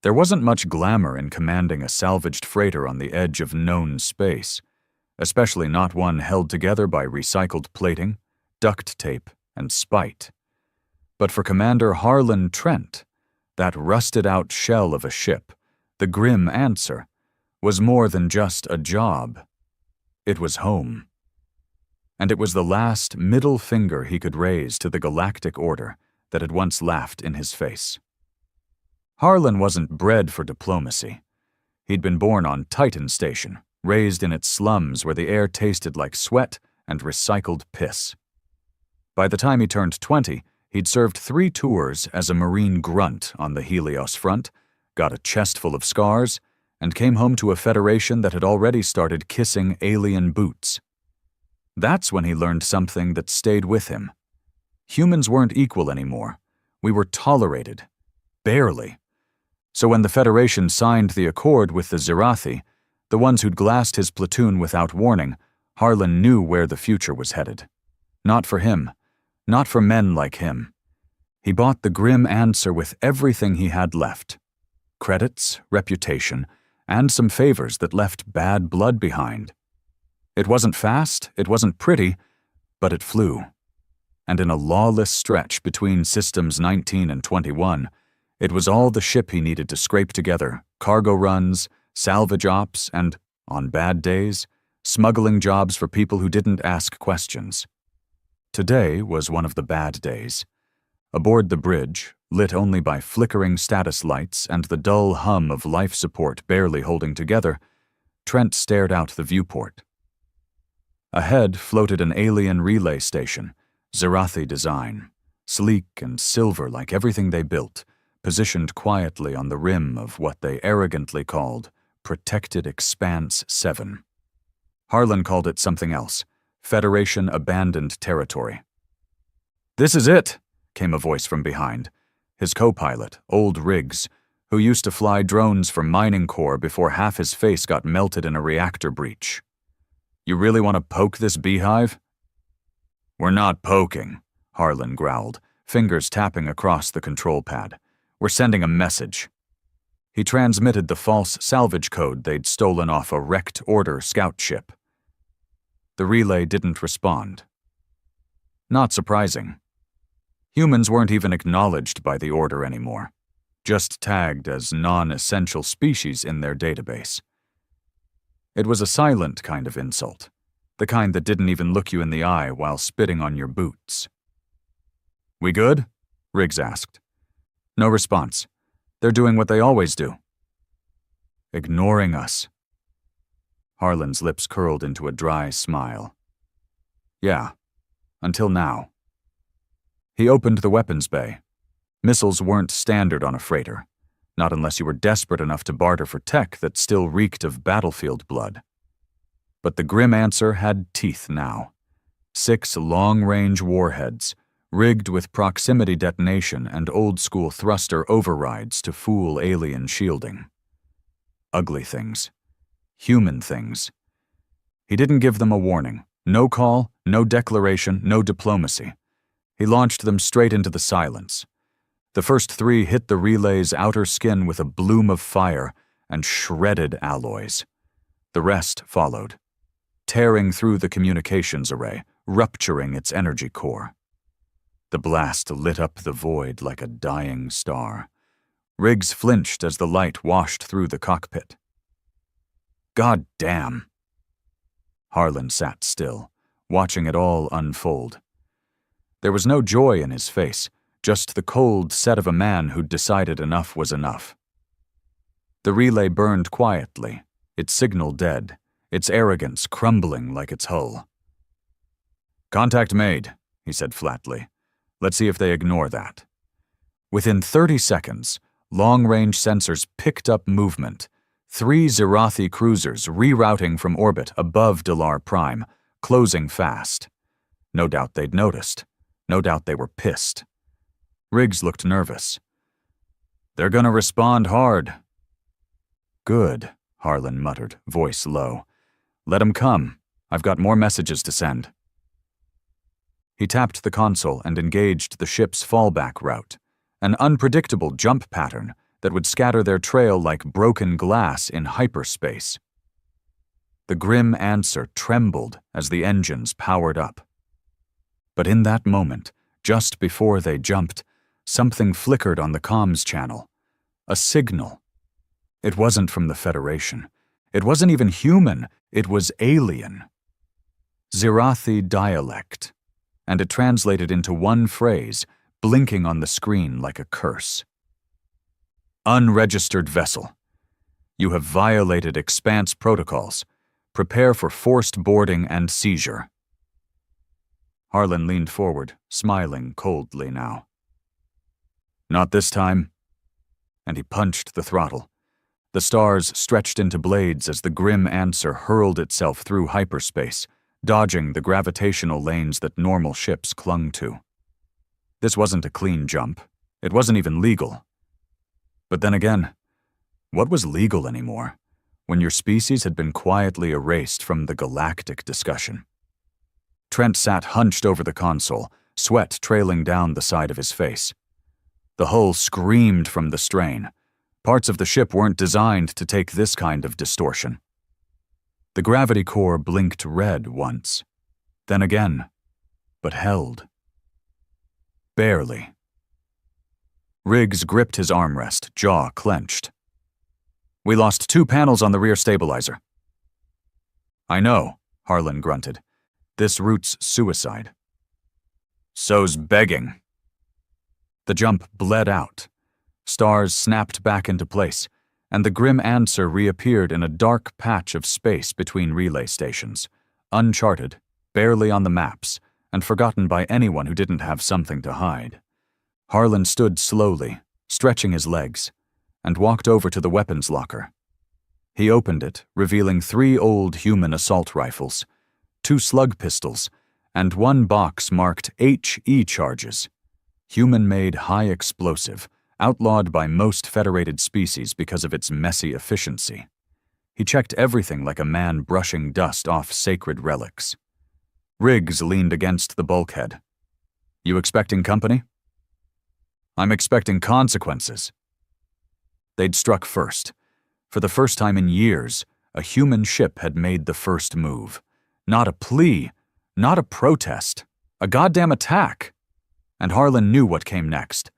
There wasn't much glamour in commanding a salvaged freighter on the edge of known space, especially not one held together by recycled plating, duct tape, and spite. But for Commander Harlan Trent, that rusted-out shell of a ship, the grim answer, was more than just a job. It was home. And it was the last middle finger he could raise to the galactic order that had once laughed in his face. Harlan wasn't bred for diplomacy. He'd been born on Titan Station, raised in its slums where the air tasted like sweat and recycled piss. By the time he turned 20, he'd served 3 tours as a Marine grunt on the Helios front, got a chest full of scars, and came home to a Federation that had already started kissing alien boots. That's when he learned something that stayed with him. Humans weren't equal anymore. We were tolerated. Barely. So when the Federation signed the accord with the Zirathi, the ones who'd glassed his platoon without warning, Harlan knew where the future was headed. Not for him. Not for men like him. He bought the grim answer with everything he had left. Credits, reputation, and some favors that left bad blood behind. It wasn't fast, it wasn't pretty, but it flew. And in a lawless stretch between Systems 19 and 21, it was all the ship he needed to scrape together cargo runs, salvage ops, and, on bad days, smuggling jobs for people who didn't ask questions. Today was one of the bad days. Aboard the bridge, lit only by flickering status lights and the dull hum of life support barely holding together, Trent stared out the viewport. Ahead floated an alien relay station, Zirathi design, sleek and silver like everything they built, positioned quietly on the rim of what they arrogantly called Protected Expanse 7. Harlan called it something else, Federation Abandoned Territory. "This is it," came a voice from behind. His co-pilot, Old Riggs, who used to fly drones for mining corps before half his face got melted in a reactor breach. "You really want to poke this beehive?" "We're not poking," Harlan growled, fingers tapping across the control pad. "We're sending a message." He transmitted the false salvage code they'd stolen off a wrecked Order scout ship. The relay didn't respond. Not surprising. Humans weren't even acknowledged by the Order anymore, just tagged as non-essential species in their database. It was a silent kind of insult, the kind that didn't even look you in the eye while spitting on your boots. "We good?" Riggs asked. No response. They're doing what they always do. "Ignoring us." Harlan's lips curled into a dry smile. "Yeah, until now." He opened the weapons bay. Missiles weren't standard on a freighter, not unless you were desperate enough to barter for tech that still reeked of battlefield blood. But the grim answer had teeth now. 6 long-range warheads, rigged with proximity detonation and old-school thruster overrides to fool alien shielding. Ugly things. Human things. He didn't give them a warning. No call, no declaration, no diplomacy. He launched them straight into the silence. The first 3 hit the relay's outer skin with a bloom of fire and shredded alloys. The rest followed, tearing through the communications array, rupturing its energy core. The blast lit up the void like a dying star. Riggs flinched as the light washed through the cockpit. "God damn!" Harlan sat still, watching it all unfold. There was no joy in his face, just the cold set of a man who'd decided enough was enough. The relay burned quietly, its signal dead, its arrogance crumbling like its hull. "Contact made," he said flatly. "Let's see if they ignore that." Within 30 seconds, long-range sensors picked up movement. 3 Zirathi cruisers rerouting from orbit above Dalar Prime, closing fast. No doubt they'd noticed. No doubt they were pissed. Riggs looked nervous. "They're gonna respond hard." "Good," Harlan muttered, voice low. "Let 'em come. I've got more messages to send." He tapped the console and engaged the ship's fallback route, an unpredictable jump pattern that would scatter their trail like broken glass in hyperspace. The grim answer trembled as the engines powered up. But in that moment, just before they jumped, something flickered on the comms channel. A signal. It wasn't from the Federation. It wasn't even human. It was alien. Zirathi dialect. And it translated into one phrase, blinking on the screen like a curse. Unregistered vessel. You have violated Expanse protocols. Prepare for forced boarding and seizure. Harlan leaned forward, smiling coldly now. Not this time. And he punched the throttle. The stars stretched into blades as the grim answer hurled itself through hyperspace, dodging the gravitational lanes that normal ships clung to. This wasn't a clean jump. It wasn't even legal. But then again, what was legal anymore, when your species had been quietly erased from the galactic discussion? Trent sat hunched over the console, sweat trailing down the side of his face. The hull screamed from the strain. Parts of the ship weren't designed to take this kind of distortion. The gravity core blinked red once, then again, but held. Barely. Riggs gripped his armrest, jaw clenched. We lost 2 panels on the rear stabilizer. I know, Harlan grunted. This route's suicide. So's begging. The jump bled out. Stars snapped back into place, and the grim answer reappeared in a dark patch of space between relay stations, uncharted, barely on the maps, and forgotten by anyone who didn't have something to hide. Harlan stood slowly, stretching his legs, and walked over to the weapons locker. He opened it, revealing 3 old human assault rifles, 2 slug pistols, and 1 box marked HE charges, human-made high explosive, outlawed by most federated species because of its messy efficiency. He checked everything like a man brushing dust off sacred relics. Riggs leaned against the bulkhead. You expecting company? I'm expecting consequences. They'd struck first. For the first time in years, a human ship had made the first move. Not a plea, not a protest, a goddamn attack. And Harlan knew what came next.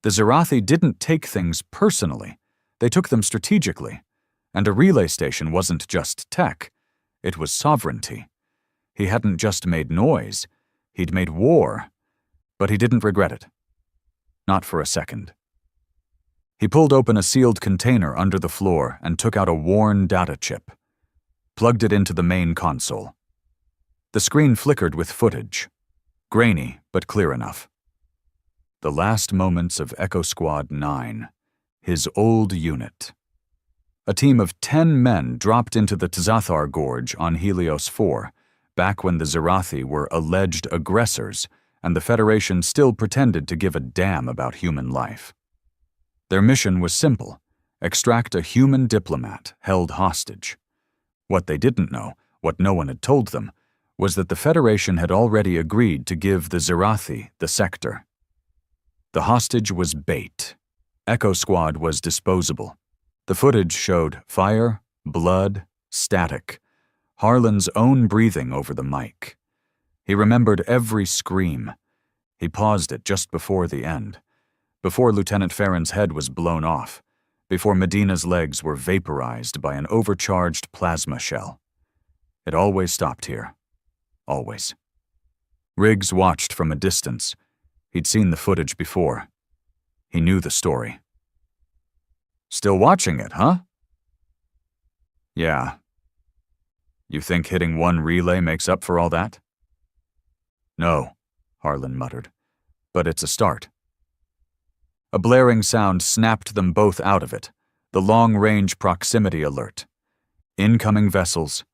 The Zirathi didn't take things personally. They took them strategically. And a relay station wasn't just tech. It was sovereignty. He hadn't just made noise. He'd made war. But he didn't regret it. Not for a second. He pulled open a sealed container under the floor and took out a worn data chip. Plugged it into the main console. The screen flickered with footage. Grainy, but clear enough. The last moments of Echo Squad 9, his old unit. A team of 10 men dropped into the Tzathar Gorge on Helios 4, back when the Zirathi were alleged aggressors, and the Federation still pretended to give a damn about human life. Their mission was simple: extract a human diplomat held hostage. What they didn't know, what no one had told them, was that the Federation had already agreed to give the Zirathi the sector. The hostage was bait. Echo Squad was disposable. The footage showed fire, blood, static, Harlan's own breathing over the mic. He remembered every scream. He paused it just before the end, before Lieutenant Farron's head was blown off, before Medina's legs were vaporized by an overcharged plasma shell. It always stopped here. Always. Riggs watched from a distance. He'd seen the footage before. He knew the story. Still watching it, huh? Yeah. You think hitting one relay makes up for all that? No, Harlan muttered, but it's a start. A blaring sound snapped them both out of it, the long-range proximity alert. Incoming vessels.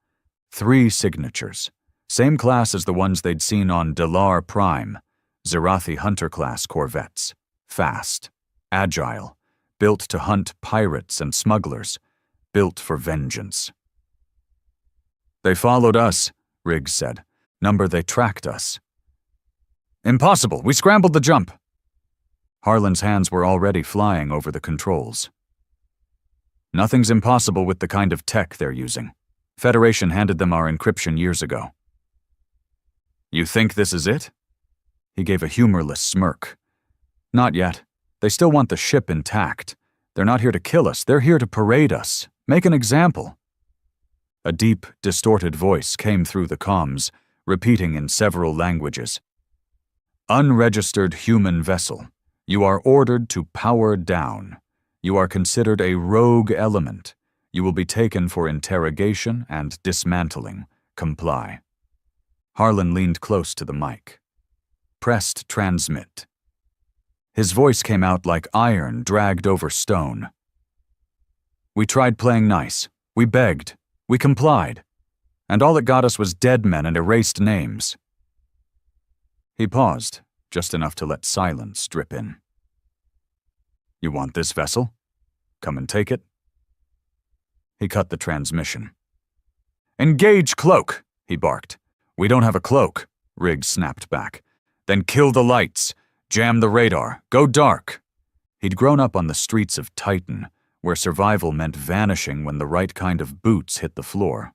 3 signatures. Same class as the ones they'd seen on Delar Prime, Zirathi Hunter-class corvettes. Fast, agile, built to hunt pirates and smugglers, built for vengeance. They followed us, Riggs said. Number they tracked us. Impossible, we scrambled the jump. Harlan's hands were already flying over the controls. Nothing's impossible with the kind of tech they're using. Federation handed them our encryption years ago. You think this is it? He gave a humorless smirk. Not yet. They still want the ship intact. They're not here to kill us, they're here to parade us. Make an example. A deep, distorted voice came through the comms, repeating in several languages. Unregistered human vessel. You are ordered to power down. You are considered a rogue element. You will be taken for interrogation and dismantling. Comply. Harlan leaned close to the mic. Pressed transmit. His voice came out like iron dragged over stone. We tried playing nice. We begged. We complied. And all it got us was dead men and erased names. He paused, just enough to let silence drip in. You want this vessel? Come and take it. He cut the transmission. Engage cloak, he barked. We don't have a cloak, Riggs snapped back. Then kill the lights. Jam the radar. Go dark. He'd grown up on the streets of Titan, where survival meant vanishing when the right kind of boots hit the floor.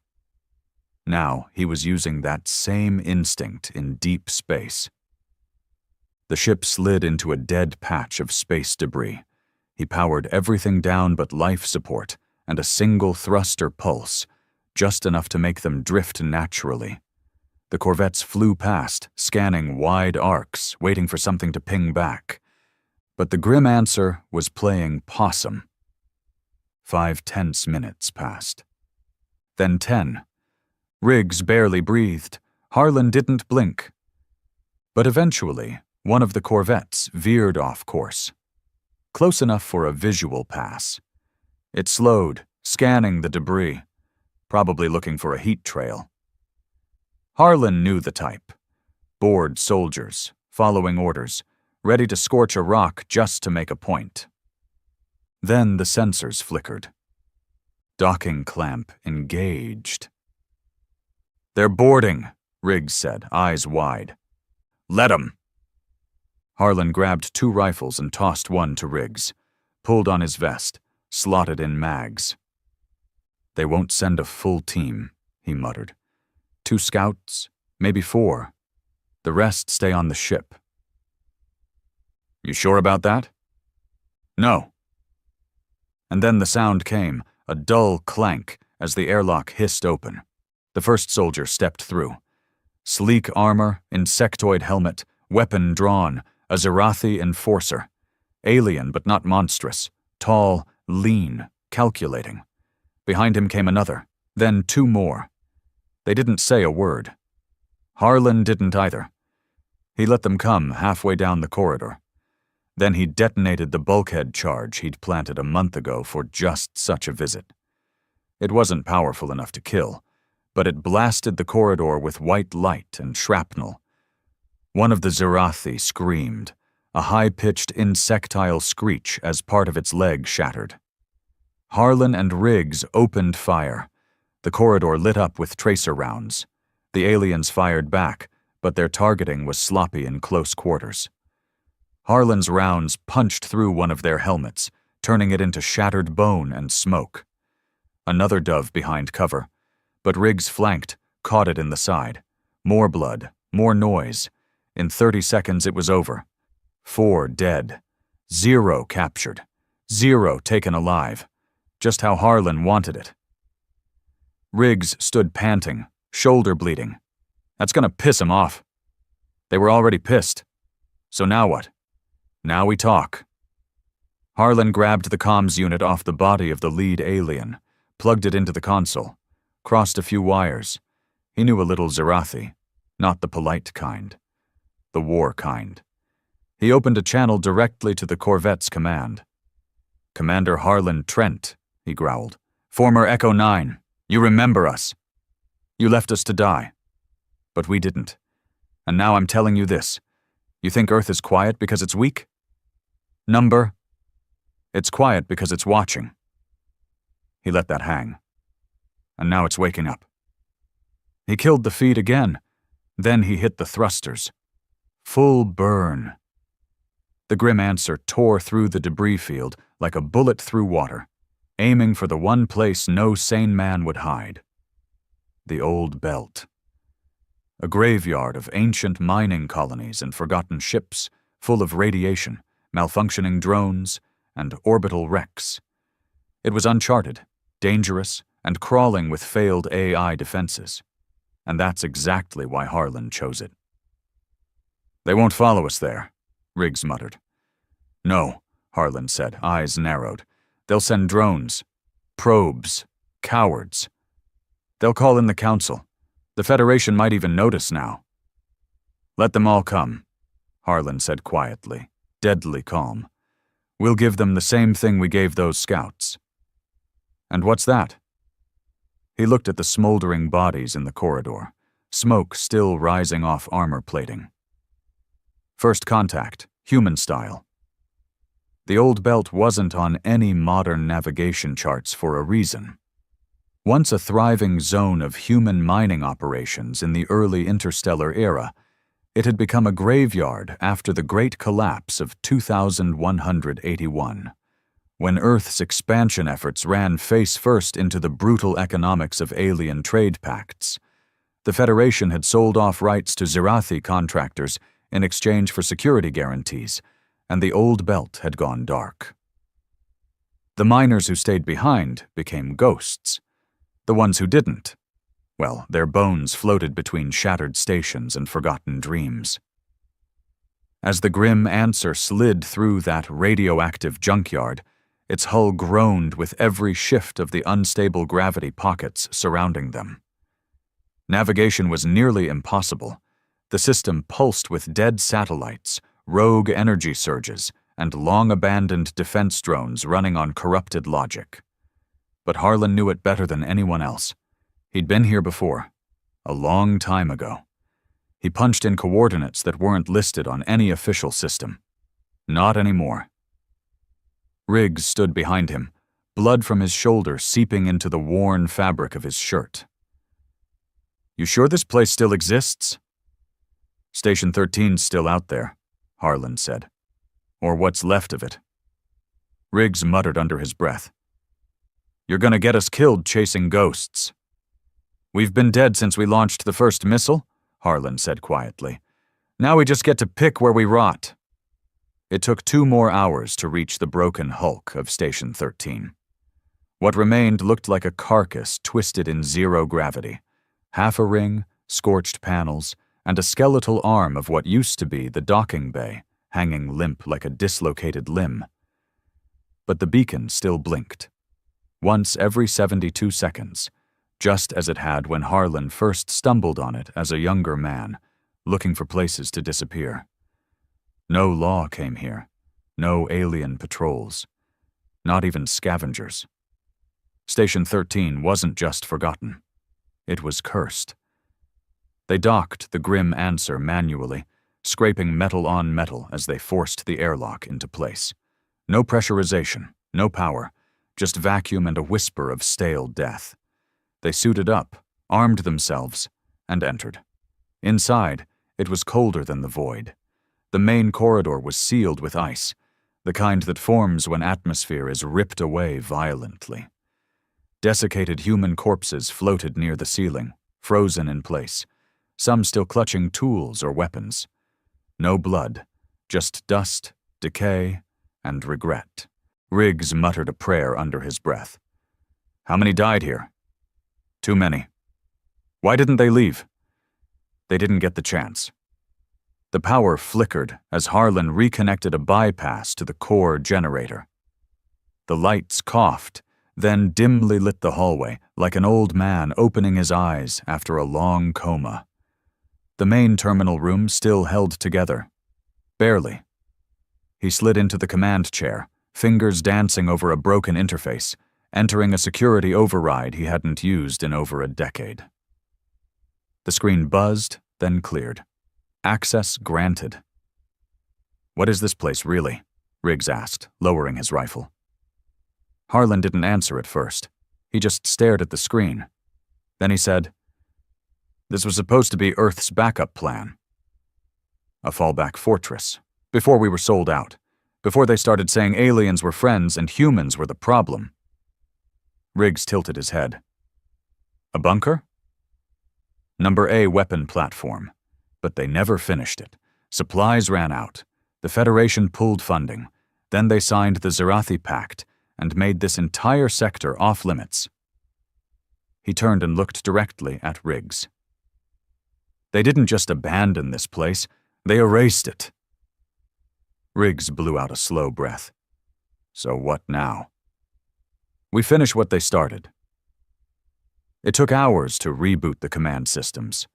Now he was using that same instinct in deep space. The ship slid into a dead patch of space debris. He powered everything down but life support and a single thruster pulse, just enough to make them drift naturally. The corvettes flew past, scanning wide arcs, waiting for something to ping back. But the grim answer was playing possum. 5 tense minutes passed. Then 10. Riggs barely breathed. Harlan didn't blink. But eventually, one of the corvettes veered off course. Close enough for a visual pass. It slowed, scanning the debris, probably looking for a heat trail. Harlan knew the type. Bored soldiers, following orders, ready to scorch a rock just to make a point. Then the sensors flickered. Docking clamp engaged. They're boarding, Riggs said, eyes wide. Let 'em. Harlan grabbed 2 rifles and tossed one to Riggs, pulled on his vest, slotted in mags. They won't send a full team, he muttered. 2 scouts, maybe 4. The rest stay on the ship. You sure about that? No. And then the sound came, a dull clank, as the airlock hissed open. The first soldier stepped through. Sleek armor, insectoid helmet, weapon drawn, a Zerathi enforcer. Alien but not monstrous, tall, lean, calculating. Behind him came another, then 2 more. They didn't say a word. Harlan didn't either. He let them come halfway down the corridor. Then he detonated the bulkhead charge he'd planted a month ago for just such a visit. It wasn't powerful enough to kill, but it blasted the corridor with white light and shrapnel. One of the Zerathi screamed, a high-pitched insectile screech as part of its leg shattered. Harlan and Riggs opened fire. The corridor lit up with tracer rounds. The aliens fired back, but their targeting was sloppy in close quarters. Harlan's rounds punched through one of their helmets, turning it into shattered bone and smoke. Another dove behind cover, but Riggs flanked, caught it in the side. More blood, more noise. In 30 seconds it was over. 4 dead. 0 captured. 0 taken alive. Just how Harlan wanted it. Riggs stood panting, shoulder bleeding. That's gonna piss him off. They were already pissed. So now what? Now we talk. Harlan grabbed the comms unit off the body of the lead alien, plugged it into the console, crossed a few wires. He knew a little Zerathi, not the polite kind. The war kind. He opened a channel directly to the corvette's command. Commander Harlan Trent, he growled. Former Echo 9. You remember us. You left us to die. But we didn't. And now I'm telling you this. You think Earth is quiet because it's weak? Number. It's quiet because it's watching. He let that hang. And now it's waking up. He killed the feed again. Then he hit the thrusters. Full burn. The grim answer tore through the debris field like a bullet through water. aiming for the one place no sane man would hide. The Old Belt. A graveyard of ancient mining colonies and forgotten ships, full of radiation, malfunctioning drones, and orbital wrecks. It was uncharted, dangerous, and crawling with failed AI defenses. And that's exactly why Harlan chose it. "They won't follow us there," Riggs muttered. "No," Harlan said, eyes narrowed. "They'll send drones. Probes. Cowards. They'll call in the Council. The Federation might even notice now." "Let them all come," Harlan said quietly, deadly calm. "We'll give them the same thing we gave those scouts." "And what's that?" He looked at the smoldering bodies in the corridor, smoke still rising off armor plating. "First contact, human style." The Old Belt wasn't on any modern navigation charts for a reason. Once a thriving zone of human mining operations in the early interstellar era, it had become a graveyard after the Great Collapse of 2181, when Earth's expansion efforts ran face-first into the brutal economics of alien trade pacts. The Federation had sold off rights to Zirathi contractors in exchange for security guarantees, and the Old Belt had gone dark. The miners who stayed behind became ghosts. The ones who didn't, well, their bones floated between shattered stations and forgotten dreams. As the grim Answer slid through that radioactive junkyard, its hull groaned with every shift of the unstable gravity pockets surrounding them. Navigation was nearly impossible. The system pulsed with dead satellites, rogue energy surges, and long-abandoned defense drones running on corrupted logic. But Harlan knew it better than anyone else. He'd been here before, a long time ago. He punched in coordinates that weren't listed on any official system. Not anymore. Riggs stood behind him, blood from his shoulder seeping into the worn fabric of his shirt. "You sure this place still exists?" "Station 13's still out there," Harlan said. "Or what's left of it." Riggs muttered under his breath. "You're gonna get us killed chasing ghosts." "We've been dead since we launched the first missile," Harlan said quietly. "Now we just get to pick where we rot." It took 2 more hours to reach the broken hulk of Station 13. What remained looked like a carcass twisted in zero gravity. Half a ring, scorched panels, and a skeletal arm of what used to be the docking bay, hanging limp like a dislocated limb. But the beacon still blinked. Once every 72 seconds, just as it had when Harlan first stumbled on it as a younger man, looking for places to disappear. No law came here, no alien patrols, not even scavengers. Station 13 wasn't just forgotten. It was cursed. They docked the grim Answer manually, scraping metal on metal as they forced the airlock into place. No pressurization, no power, just vacuum and a whisper of stale death. They suited up, armed themselves, and entered. Inside, it was colder than the void. The main corridor was sealed with ice, the kind that forms when atmosphere is ripped away violently. Desiccated human corpses floated near the ceiling, frozen in place, some still clutching tools or weapons. No blood, just dust, decay, and regret. Riggs muttered a prayer under his breath. "How many died here?" "Too many." "Why didn't they leave?" "They didn't get the chance." The power flickered as Harlan reconnected a bypass to the core generator. The lights coughed, then dimly lit the hallway, like an old man opening his eyes after a long coma. The main terminal room still held together. Barely. He slid into the command chair, fingers dancing over a broken interface, entering a security override he hadn't used in over a decade. The screen buzzed, then cleared. Access granted. "What is this place, really?" Riggs asked, lowering his rifle. Harlan didn't answer at first. He just stared at the screen. Then he said, "This was supposed to be Earth's backup plan. A fallback fortress, before we were sold out, before they started saying aliens were friends and humans were the problem." Riggs tilted his head. A bunker? Number A weapon platform. But they never finished it. Supplies ran out. The Federation pulled funding. Then they signed the Zerathi Pact and made this entire sector off-limits. He turned and looked directly at Riggs. They didn't just abandon this place, they erased it. Riggs blew out a slow breath. So what now? We finish what they started. It took hours to reboot the command systems.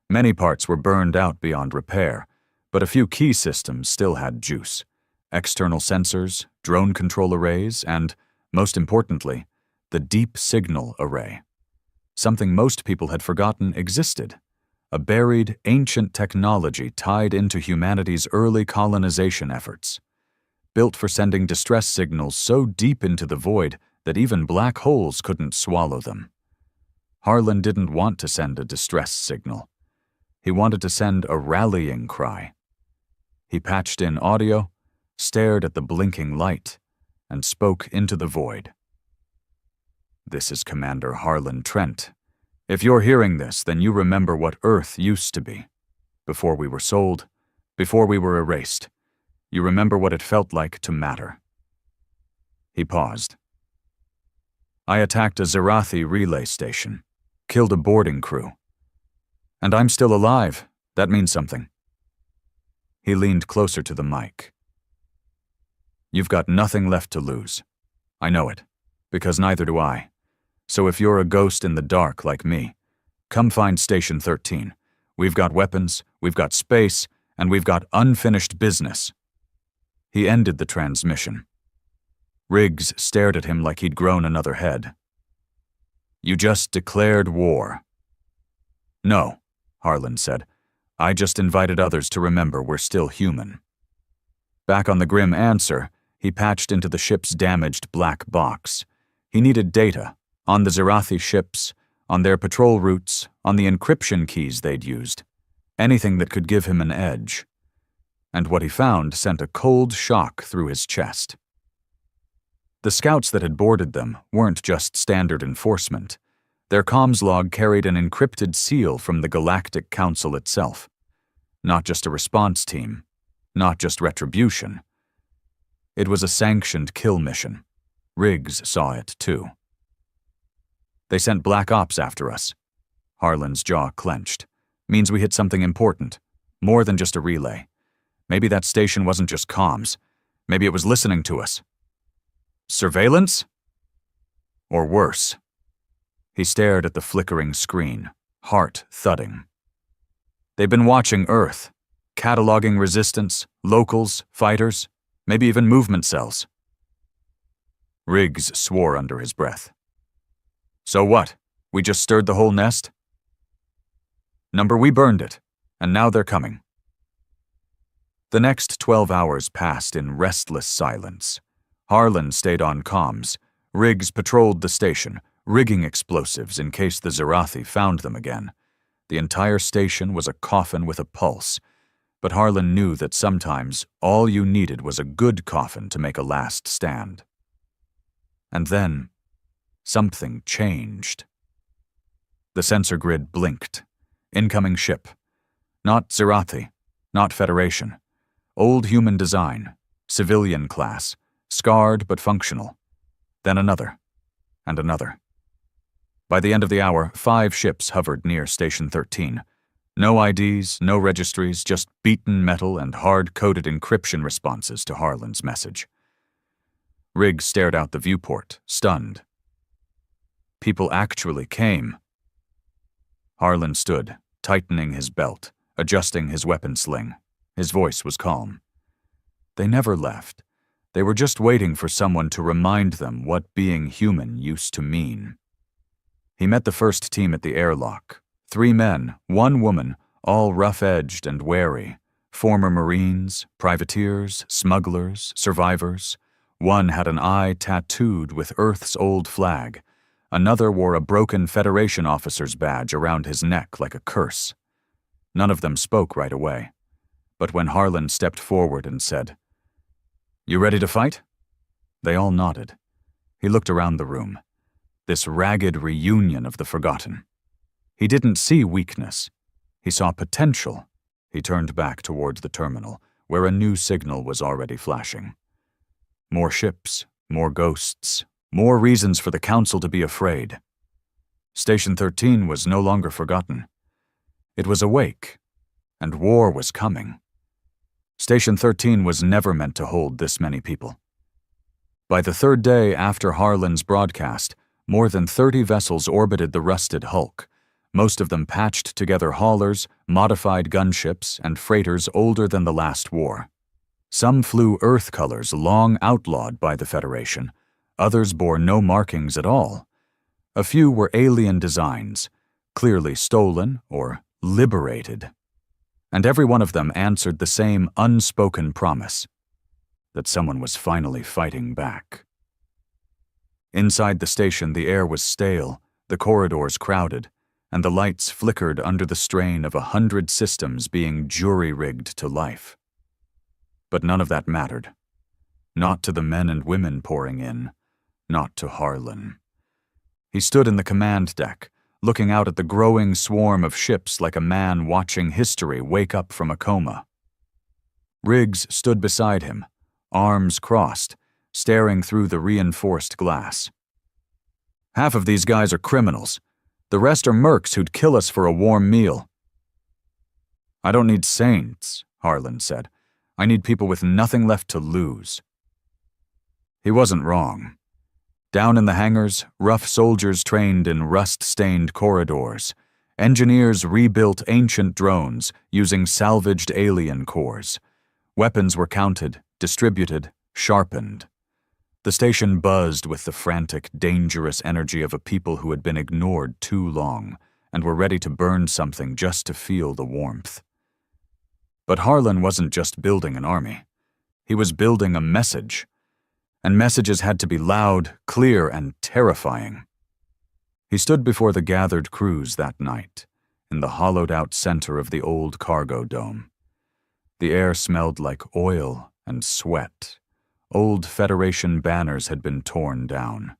Many parts were burned out beyond repair, but a few key systems still had juice. External sensors, drone control arrays, and, most importantly, the deep signal array. Something most people had forgotten existed. A buried, ancient technology tied into humanity's early colonization efforts. Built for sending distress signals so deep into the void that even black holes couldn't swallow them. Harlan didn't want to send a distress signal. He wanted to send a rallying cry. He patched in audio, stared at the blinking light, and spoke into the void. This is Commander Harlan Trent. If you're hearing this, then you remember what Earth used to be. Before we were sold, before we were erased. You remember what it felt like to matter. He paused. I attacked a Zerathi relay station, killed a boarding crew. And I'm still alive. That means something. He leaned closer to the mic. You've got nothing left to lose. I know it, because neither do I. So if you're a ghost in the dark like me, come find Station 13. We've got weapons, we've got space, and we've got unfinished business. He ended the transmission. Riggs stared at him like he'd grown another head. You just declared war. No, Harlan said. I just invited others to remember we're still human. Back on the grim answer, he patched into the ship's damaged black box. He needed data, on the Zerathi ships, on their patrol routes, on the encryption keys they'd used. Anything that could give him an edge. And what he found sent a cold shock through his chest. The scouts that had boarded them weren't just standard enforcement. Their comms log carried an encrypted seal from the Galactic Council itself. Not just a response team, not just retribution. It was a sanctioned kill mission. Riggs saw it too. They sent Black Ops after us. Harlan's jaw clenched. Means we hit something important, more than just a relay. Maybe that station wasn't just comms. Maybe it was listening to us. Surveillance? Or worse. He stared at the flickering screen, heart thudding. They've been watching Earth, cataloging resistance, locals, fighters, maybe even movement cells. Riggs swore under his breath. So what? We just stirred the whole nest? Number, we burned it, and now they're coming. The next 12 hours passed in restless silence. Harlan stayed on comms. Riggs patrolled the station, rigging explosives in case the Zerathi found them again. The entire station was a coffin with a pulse, but Harlan knew that sometimes all you needed was a good coffin to make a last stand. And then, something changed. The sensor grid blinked. Incoming ship. Not Zerathi, not Federation. Old human design, civilian class, scarred but functional. Then another, and another. By the end of the hour, 5 ships hovered near Station 13. No IDs, no registries, just beaten metal and hard-coded encryption responses to Harlan's message. Riggs stared out the viewport, stunned. People actually came. Harlan stood, tightening his belt, adjusting his weapon sling. His voice was calm. They never left. They were just waiting for someone to remind them what being human used to mean. He met the first team at the airlock. 3 men, 1 woman, all rough-edged and wary. Former Marines, privateers, smugglers, survivors. One had an eye tattooed with Earth's old flag. Another wore a broken Federation officer's badge around his neck like a curse. None of them spoke right away. But when Harlan stepped forward and said, "You ready to fight?" They all nodded. He looked around the room. this ragged reunion of the forgotten. He didn't see weakness. He saw potential. He turned back towards the terminal, where a new signal was already flashing. More ships, more ghosts, more reasons for the Council to be afraid. Station 13 was no longer forgotten. It was awake, and war was coming. Station 13 was never meant to hold this many people. By the third day after Harlan's broadcast, more than 30 vessels orbited the rusted hulk, most of them patched together haulers, modified gunships, and freighters older than the last war. Some flew Earth colors long outlawed by the Federation. Others bore no markings at all. A few were alien designs, clearly stolen or liberated. And every one of them answered the same unspoken promise, that someone was finally fighting back. Inside the station, the air was stale, the corridors crowded, and the lights flickered under the strain of 100 systems being jury-rigged to life. But none of that mattered. Not to the men and women pouring in, not to Harlan. He stood in the command deck, looking out at the growing swarm of ships like a man watching history wake up from a coma. Riggs stood beside him, arms crossed, staring through the reinforced glass. Half of these guys are criminals. The rest are mercs who'd kill us for a warm meal. I don't need saints, Harlan said. I need people with nothing left to lose. He wasn't wrong. Down in the hangars, rough soldiers trained in rust-stained corridors. Engineers rebuilt ancient drones using salvaged alien cores. Weapons were counted, distributed, sharpened. The station buzzed with the frantic, dangerous energy of a people who had been ignored too long and were ready to burn something just to feel the warmth. But Harlan wasn't just building an army. He was building a message. And messages had to be loud, clear, and terrifying. He stood before the gathered crews that night, in the hollowed-out center of the old cargo dome. The air smelled like oil and sweat. Old Federation banners had been torn down.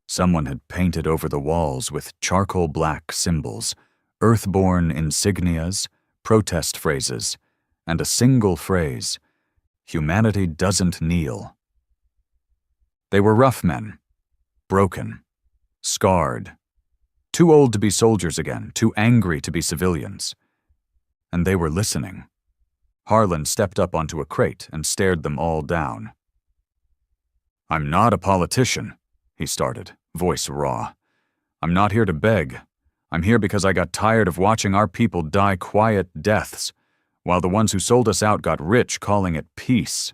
Someone had painted over the walls with charcoal-black symbols, earthborn insignias, protest phrases, and a single phrase, "Humanity doesn't kneel." They were rough men, broken, scarred, too old to be soldiers again, too angry to be civilians. And they were listening. Harlan stepped up onto a crate and stared them all down. "I'm not a politician," he started, voice raw. "I'm not here to beg. I'm here because I got tired of watching our people die quiet deaths, while the ones who sold us out got rich calling it peace."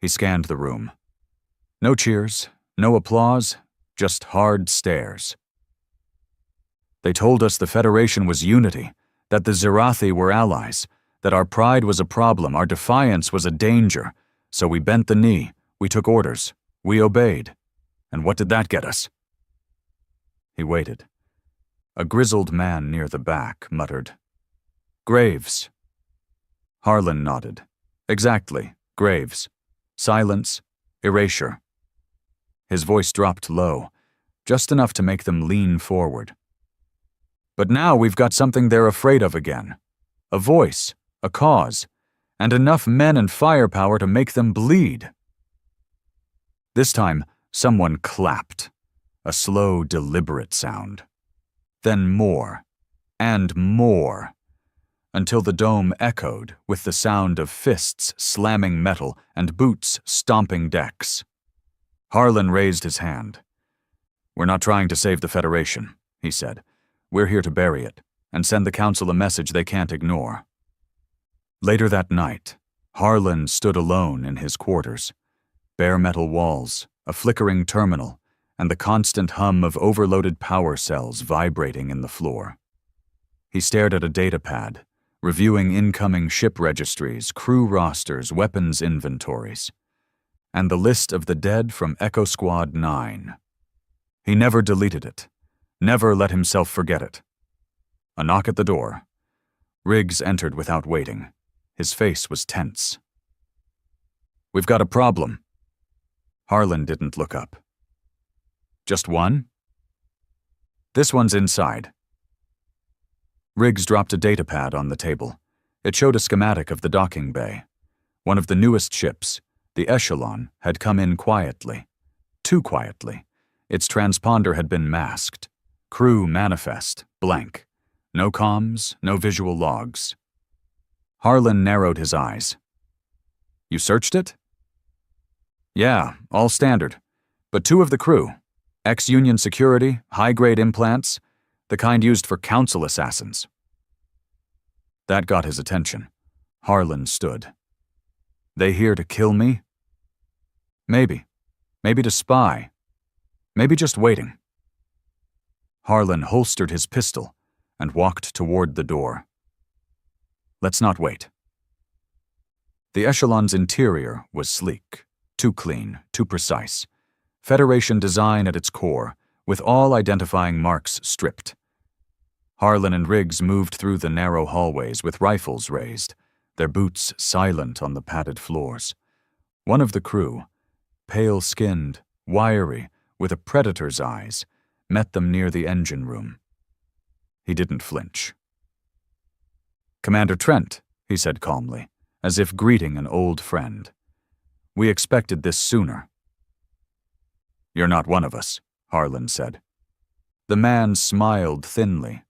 He scanned the room. No cheers, no applause, just hard stares. "They told us the Federation was unity, that the Zirathi were allies, that our pride was a problem, our defiance was a danger, so we bent the knee, we took orders, we obeyed. And what did that get us?" He waited. A grizzled man near the back muttered, "Graves." Harlan nodded. "Exactly, graves. Silence, erasure." His voice dropped low, just enough to make them lean forward. "But now we've got something they're afraid of again. A voice, a cause, and enough men and firepower to make them bleed." This time, someone clapped, a slow, deliberate sound. Then more, and more, until the dome echoed with the sound of fists slamming metal and boots stomping decks. Harlan raised his hand. "We're not trying to save the Federation," he said. "We're here to bury it, and send the Council a message they can't ignore." Later that night, Harlan stood alone in his quarters. Bare metal walls, a flickering terminal, and the constant hum of overloaded power cells vibrating in the floor. He stared at a data pad, reviewing incoming ship registries, crew rosters, weapons inventories, and the list of the dead from Echo Squad 9. He never deleted it, never let himself forget it. A knock at the door. Riggs entered without waiting. His face was tense. "We've got a problem." Harlan didn't look up. Just one? This one's inside. Riggs dropped a datapad on the table. It showed a schematic of the docking bay. One of the newest ships, the Echelon, had come in quietly. Too quietly. Its transponder had been masked. Crew manifest, blank. No comms, no visual logs. Harlan narrowed his eyes. You searched it? Yeah, all standard. But 2 of the crew, ex-Union security, high-grade implants, the kind used for council assassins. That got his attention. Harlan stood. They here to kill me? Maybe. Maybe to spy. Maybe just waiting. Harlan holstered his pistol and walked toward the door. Let's not wait. The Echelon's interior was sleek, too clean, too precise. Federation design at its core, with all identifying marks stripped. Harlan and Riggs moved through the narrow hallways with rifles raised, their boots silent on the padded floors. One of the crew, pale-skinned, wiry, with a predator's eyes, met them near the engine room. He didn't flinch. Commander Trent, he said calmly, as if greeting an old friend. We expected this sooner. You're not one of us, Harlan said. The man smiled thinly.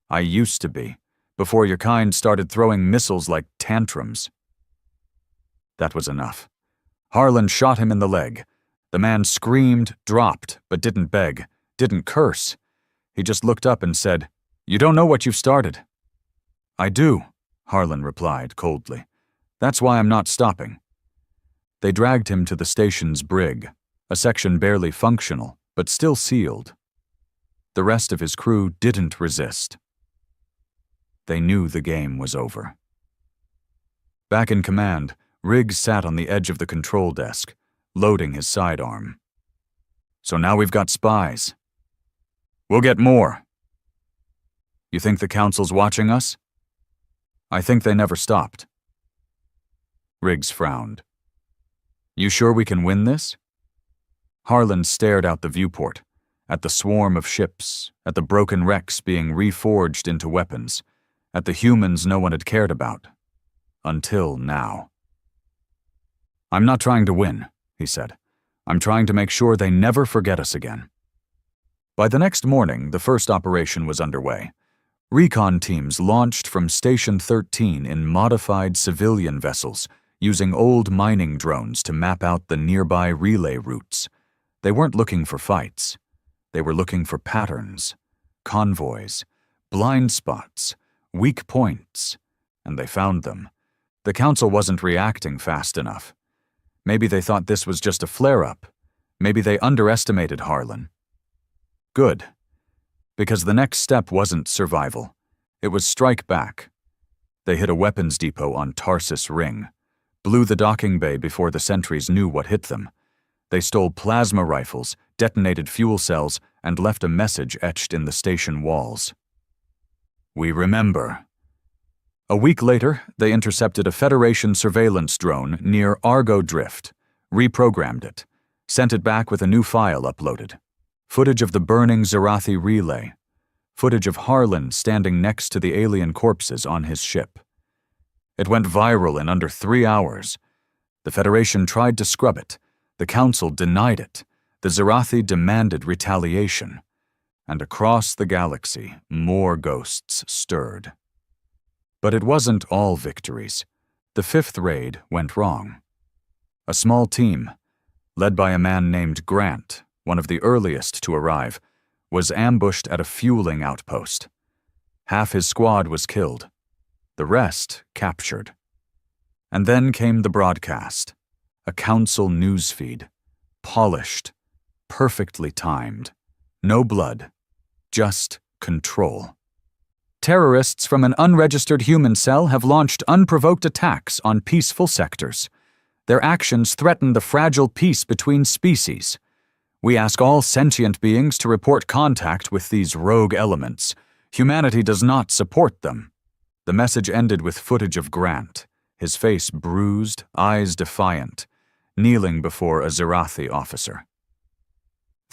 I used to be, before your kind started throwing missiles like tantrums. That was enough. Harlan shot him in the leg. The man screamed, dropped, but didn't beg, didn't curse. He just looked up and said, You don't know what you've started. I do, Harlan replied coldly. That's why I'm not stopping. They dragged him to the station's brig, a section barely functional, but still sealed. The rest of his crew didn't resist. They knew the game was over. Back in command, Riggs sat on the edge of the control desk, loading his sidearm. So now we've got spies. We'll get more. You think the Council's watching us? I think they never stopped. Riggs frowned. You sure we can win this? Harlan stared out the viewport, at the swarm of ships, at the broken wrecks being reforged into weapons, at the humans no one had cared about. Until now. I'm not trying to win, he said. I'm trying to make sure they never forget us again. By the next morning, the first operation was underway. Recon teams launched from Station 13 in modified civilian vessels, using old mining drones to map out the nearby relay routes. They weren't looking for fights. They were looking for patterns, convoys, blind spots, weak points, and they found them. The Council wasn't reacting fast enough. Maybe they thought this was just a flare-up. Maybe they underestimated Harlan. Good. Because the next step wasn't survival. It was strike back. They hit a weapons depot on Tarsus Ring, blew the docking bay before the sentries knew what hit them. They stole plasma rifles, detonated fuel cells, and left a message etched in the station walls. We remember. A week later, they intercepted a Federation surveillance drone near Argo Drift, reprogrammed it, sent it back with a new file uploaded. Footage of the burning Zerathi relay. Footage of Harlan standing next to the alien corpses on his ship. It went viral in under 3 hours. The Federation tried to scrub it. The Council denied it. The Zerathi demanded retaliation. And across the galaxy, more ghosts stirred. But it wasn't all victories. The 5th raid went wrong. A small team, led by a man named Grant, one of the earliest to arrive, was ambushed at a fueling outpost. Half his squad was killed. The rest captured. And then came the broadcast, a Council newsfeed, polished, perfectly timed. No blood, just control. Terrorists from an unregistered human cell have launched unprovoked attacks on peaceful sectors. Their actions threaten the fragile peace between species. We ask all sentient beings to report contact with these rogue elements. Humanity does not support them. The message ended with footage of Grant, his face bruised, eyes defiant, kneeling before a Zerathi officer.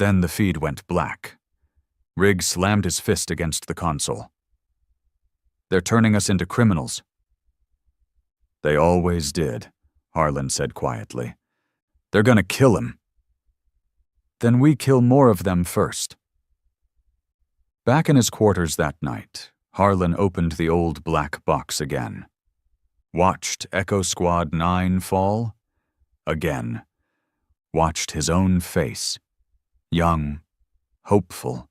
Then the feed went black. Riggs slammed his fist against the console. "They're turning us into criminals." "They always did," Harlan said quietly. "They're gonna kill him." "Then we kill more of them first." Back in his quarters that night, Harlan opened the old black box again. Watched Echo Squad 9 fall. Again. Watched his own face, young, hopeful,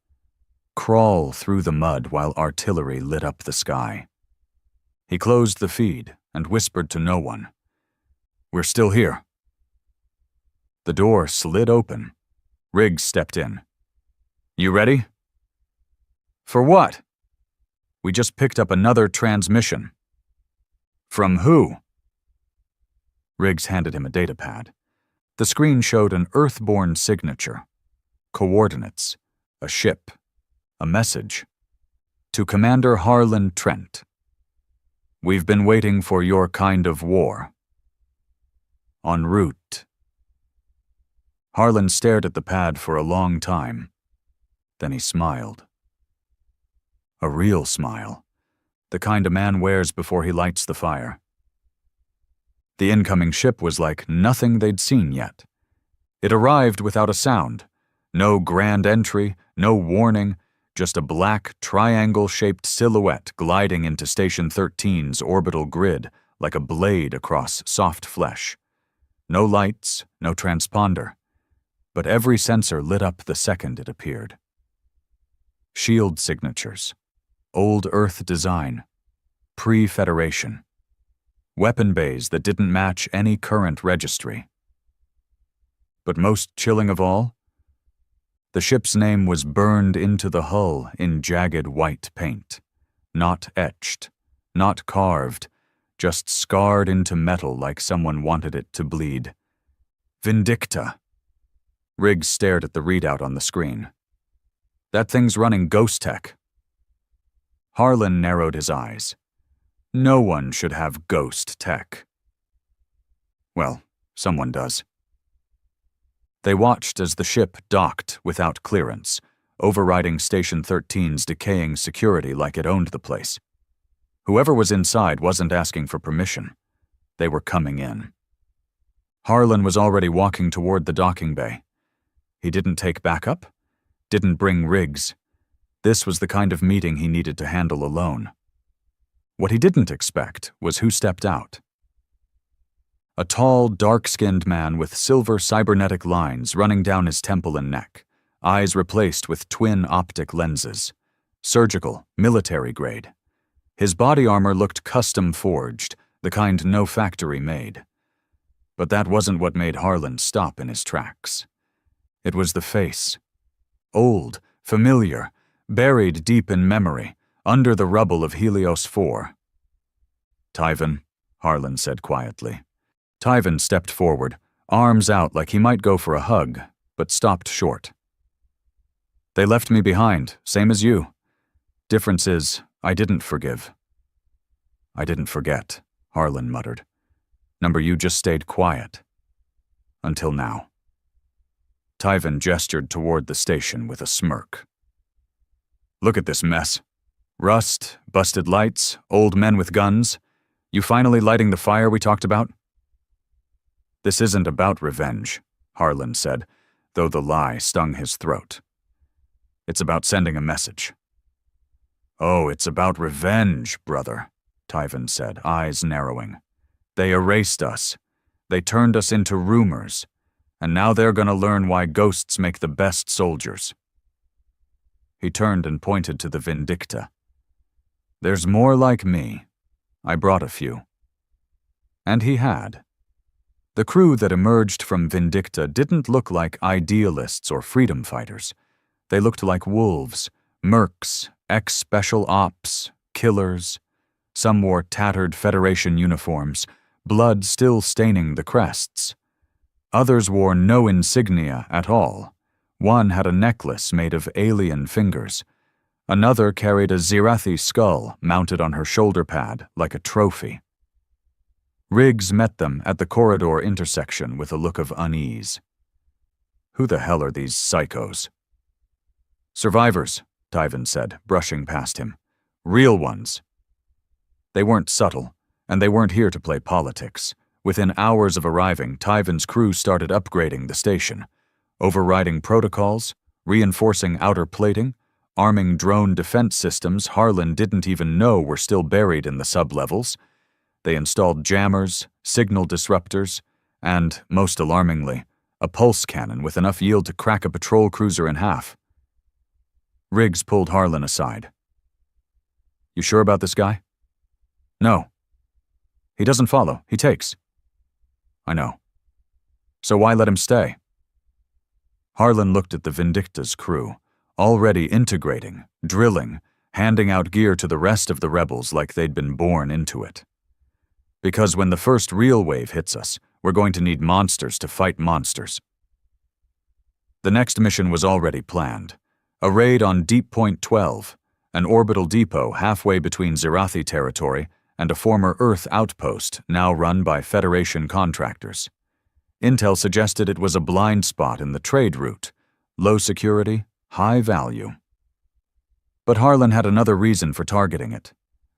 crawl through the mud while artillery lit up the sky. He closed the feed and whispered to no one. "We're still here." The door slid open. Riggs stepped in. "You ready?" "For what?" "We just picked up another transmission." "From who?" Riggs handed him a datapad. The screen showed an Earthborn signature, coordinates, a ship, a message. "To Commander Harlan Trent. We've been waiting for your kind of war. En route." Harlan stared at the pad for a long time. Then he smiled. A real smile, the kind a man wears before he lights the fire. The incoming ship was like nothing they'd seen yet. It arrived without a sound. No grand entry, no warning, just a black, triangle-shaped silhouette gliding into Station 13's orbital grid like a blade across soft flesh. No lights, no transponder, but every sensor lit up the second it appeared. Shield signatures, old Earth design, pre-Federation. Weapon bays that didn't match any current registry. But most chilling of all, the ship's name was burned into the hull in jagged white paint. Not etched, not carved, just scarred into metal like someone wanted it to bleed. Vindicta. Riggs stared at the readout on the screen. "That thing's running ghost tech." Harlan narrowed his eyes. No one should have ghost tech. Well, someone does. They watched as the ship docked without clearance, overriding Station 13's decaying security like it owned the place. Whoever was inside wasn't asking for permission. They were coming in. Harlan was already walking toward the docking bay. He didn't take backup, didn't bring Riggs. This was the kind of meeting he needed to handle alone. What he didn't expect was who stepped out. A tall, dark-skinned man with silver cybernetic lines running down his temple and neck, eyes replaced with twin optic lenses. Surgical, military grade. His body armor looked custom forged, the kind no factory made. But that wasn't what made Harlan stop in his tracks. It was the face. Old, familiar, buried deep in memory, under the rubble of Helios 4. "Tyven," Harlan said quietly. Tyven stepped forward, arms out like he might go for a hug, but stopped short. "They left me behind, same as you. Difference is, I didn't forgive." "I didn't forget," Harlan muttered. "Number, you just stayed quiet. Until now." Tyven gestured toward the station with a smirk. "Look at this mess. Rust, busted lights, old men with guns. You finally lighting the fire we talked about?" "This isn't about revenge," Harlan said, though the lie stung his throat. "It's about sending a message." "Oh, it's about revenge, brother," Tyven said, eyes narrowing. "They erased us. They turned us into rumors. And now they're gonna learn why ghosts make the best soldiers." He turned and pointed to the Vindicta. "There's more like me. I brought a few." And he had. The crew that emerged from Vindicta didn't look like idealists or freedom fighters. They looked like wolves, mercs, ex-special ops, killers. Some wore tattered Federation uniforms, blood still staining the crests. Others wore no insignia at all. One had a necklace made of alien fingers. Another carried a Zirathi skull mounted on her shoulder pad like a trophy. Riggs met them at the corridor intersection with a look of unease. Who the hell are these psychos? Survivors, Tyvan said, brushing past him. Real ones. They weren't subtle, and they weren't here to play politics. Within hours of arriving, Tyvan's crew started upgrading the station, overriding protocols, reinforcing outer plating, arming drone defense systems Harlan didn't even know were still buried in the sublevels. They installed jammers, signal disruptors, and, most alarmingly, a pulse cannon with enough yield to crack a patrol cruiser in half. Riggs pulled Harlan aside. You sure about this guy? No. He doesn't follow, he takes. I know. So why let him stay? Harlan looked at the Vindicta's crew, already integrating, drilling, handing out gear to the rest of the rebels like they'd been born into it. Because when the first real wave hits us, we're going to need monsters to fight monsters. The next mission was already planned. A raid on Deep Point 12, an orbital depot halfway between Zirathi territory and a former Earth outpost now run by Federation contractors. Intel suggested it was a blind spot in the trade route, low security, high value. But Harlan had another reason for targeting it.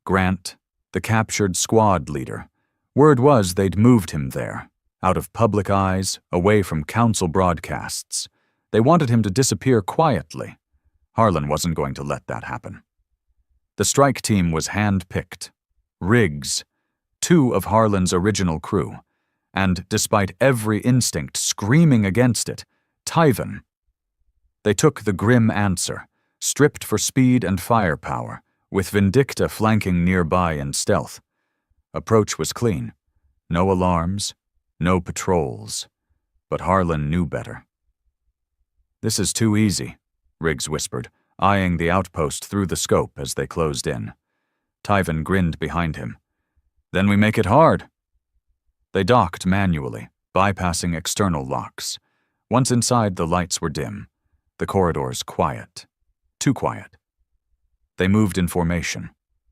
Grant, the captured squad leader. Word was they'd moved him there, out of public eyes, away from council broadcasts. They wanted him to disappear quietly. Harlan wasn't going to let that happen. The strike team was hand-picked. Riggs, 2 of Harlan's original crew, and, despite every instinct screaming against it, Tyvan. They took the grim answer, stripped for speed and firepower, with Vindicta flanking nearby in stealth. Approach was clean. No alarms, no patrols. But Harlan knew better. This is too easy, Riggs whispered, eyeing the outpost through the scope as they closed in. Tyvan grinned behind him. Then we make it hard. They docked manually, bypassing external locks. Once inside, the lights were dim, the corridors quiet. Too quiet. They moved in formation,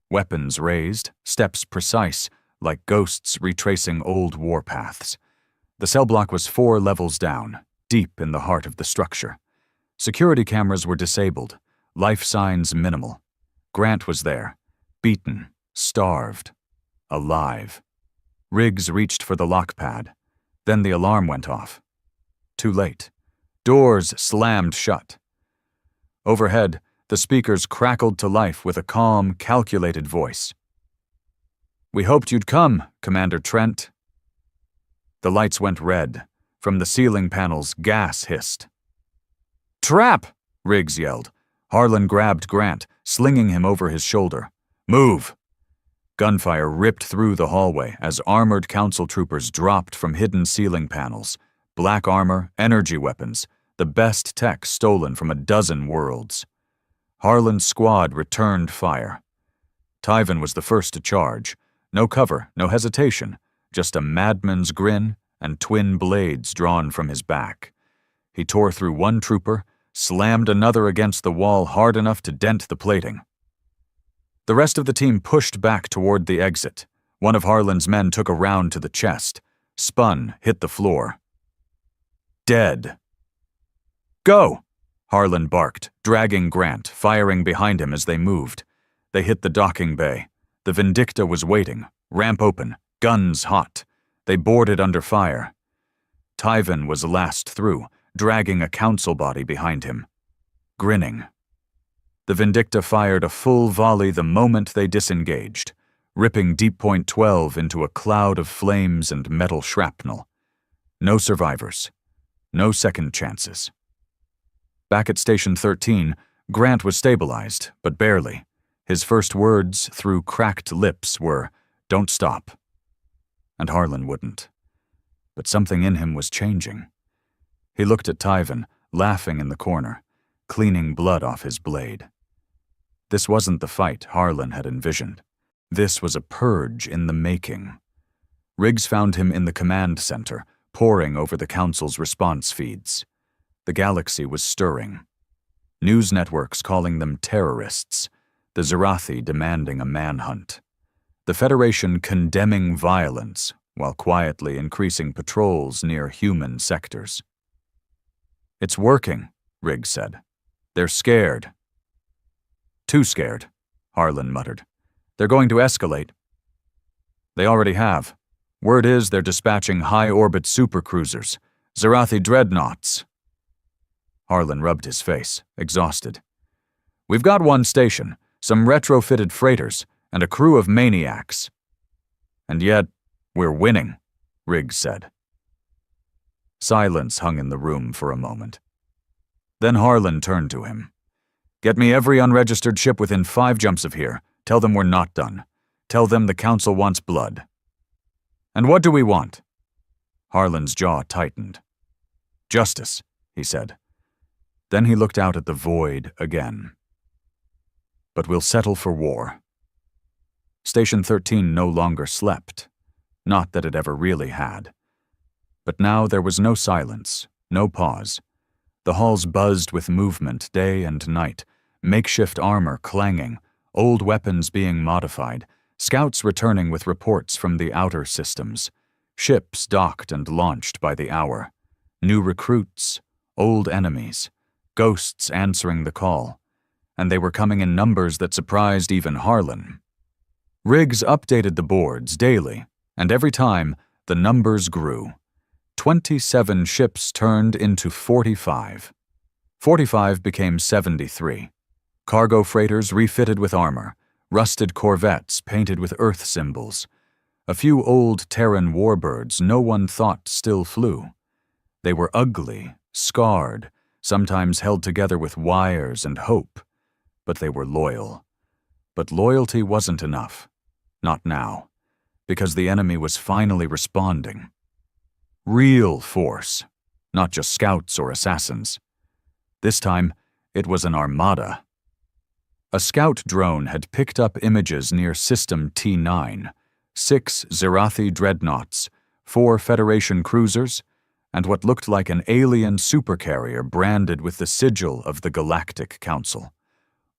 weapons raised, steps precise, like ghosts retracing old warpaths. The cell block was 4 levels down, deep in the heart of the structure. Security cameras were disabled, life signs minimal. Grant was there, beaten, starved, alive. Riggs reached for the lock pad. Then the alarm went off. Too late. Doors slammed shut. Overhead, the speakers crackled to life with a calm, calculated voice. We hoped you'd come, Commander Trent. The lights went red. From the ceiling panels, gas hissed. Trap! Riggs yelled. Harlan grabbed Grant, slinging him over his shoulder. Move! Gunfire ripped through the hallway as armored council troopers dropped from hidden ceiling panels. Black armor, energy weapons, the best tech stolen from a dozen worlds. Harlan's squad returned fire. Tyvan was the first to charge. No cover, no hesitation, just a madman's grin and twin blades drawn from his back. He tore through one trooper, slammed another against the wall hard enough to dent the plating. The rest of the team pushed back toward the exit. One of Harlan's men took a round to the chest, spun, hit the floor. Dead. Go! Harlan barked, dragging Grant, firing behind him as they moved. They hit the docking bay. The Vindicta was waiting, ramp open, guns hot. They boarded under fire. Tyvan was last through, dragging a council body behind him. Grinning. The Vindicta fired a full volley the moment they disengaged, ripping Deep Point 12 into a cloud of flames and metal shrapnel. No survivors. No second chances. Back at Station 13, Grant was stabilized, but barely. His first words through cracked lips were, "Don't stop." And Harlan wouldn't. But something in him was changing. He looked at Tyvan, laughing in the corner, cleaning blood off his blade. This wasn't the fight Harlan had envisioned. This was a purge in the making. Riggs found him in the command center, poring over the Council's response feeds. The galaxy was stirring. News networks calling them terrorists, the Zirathi demanding a manhunt, the Federation condemning violence while quietly increasing patrols near human sectors. It's working, Riggs said. They're scared. Too scared, Harlan muttered. They're going to escalate. They already have. Word is they're dispatching high-orbit supercruisers, Zarathi dreadnoughts. Harlan rubbed his face, exhausted. We've got one station, some retrofitted freighters, and a crew of maniacs. And yet, we're winning, Riggs said. Silence hung in the room for a moment. Then Harlan turned to him. Get me every unregistered ship within 5 jumps of here. Tell them we're not done. Tell them the Council wants blood. And what do we want? Harlan's jaw tightened. Justice, he said. Then he looked out at the void again. But we'll settle for war. Station 13 no longer slept. Not that it ever really had. But now there was no silence, no pause. The halls buzzed with movement day and night, makeshift armor clanging, old weapons being modified, scouts returning with reports from the outer systems, ships docked and launched by the hour, new recruits, old enemies, ghosts answering the call, and they were coming in numbers that surprised even Harlan. Riggs updated the boards daily, and every time the numbers grew. 27 ships turned into 45. 45 became 73. Cargo freighters refitted with armor, rusted corvettes painted with Earth symbols, a few old Terran warbirds no one thought still flew. They were ugly, scarred, sometimes held together with wires and hope, but they were loyal. But loyalty wasn't enough. Not now, because the enemy was finally responding. Real force, not just scouts or assassins. This time, it was an armada. A scout drone had picked up images near System T9, 6 Zarathi dreadnoughts, 4 Federation cruisers, and what looked like an alien supercarrier branded with the sigil of the Galactic Council,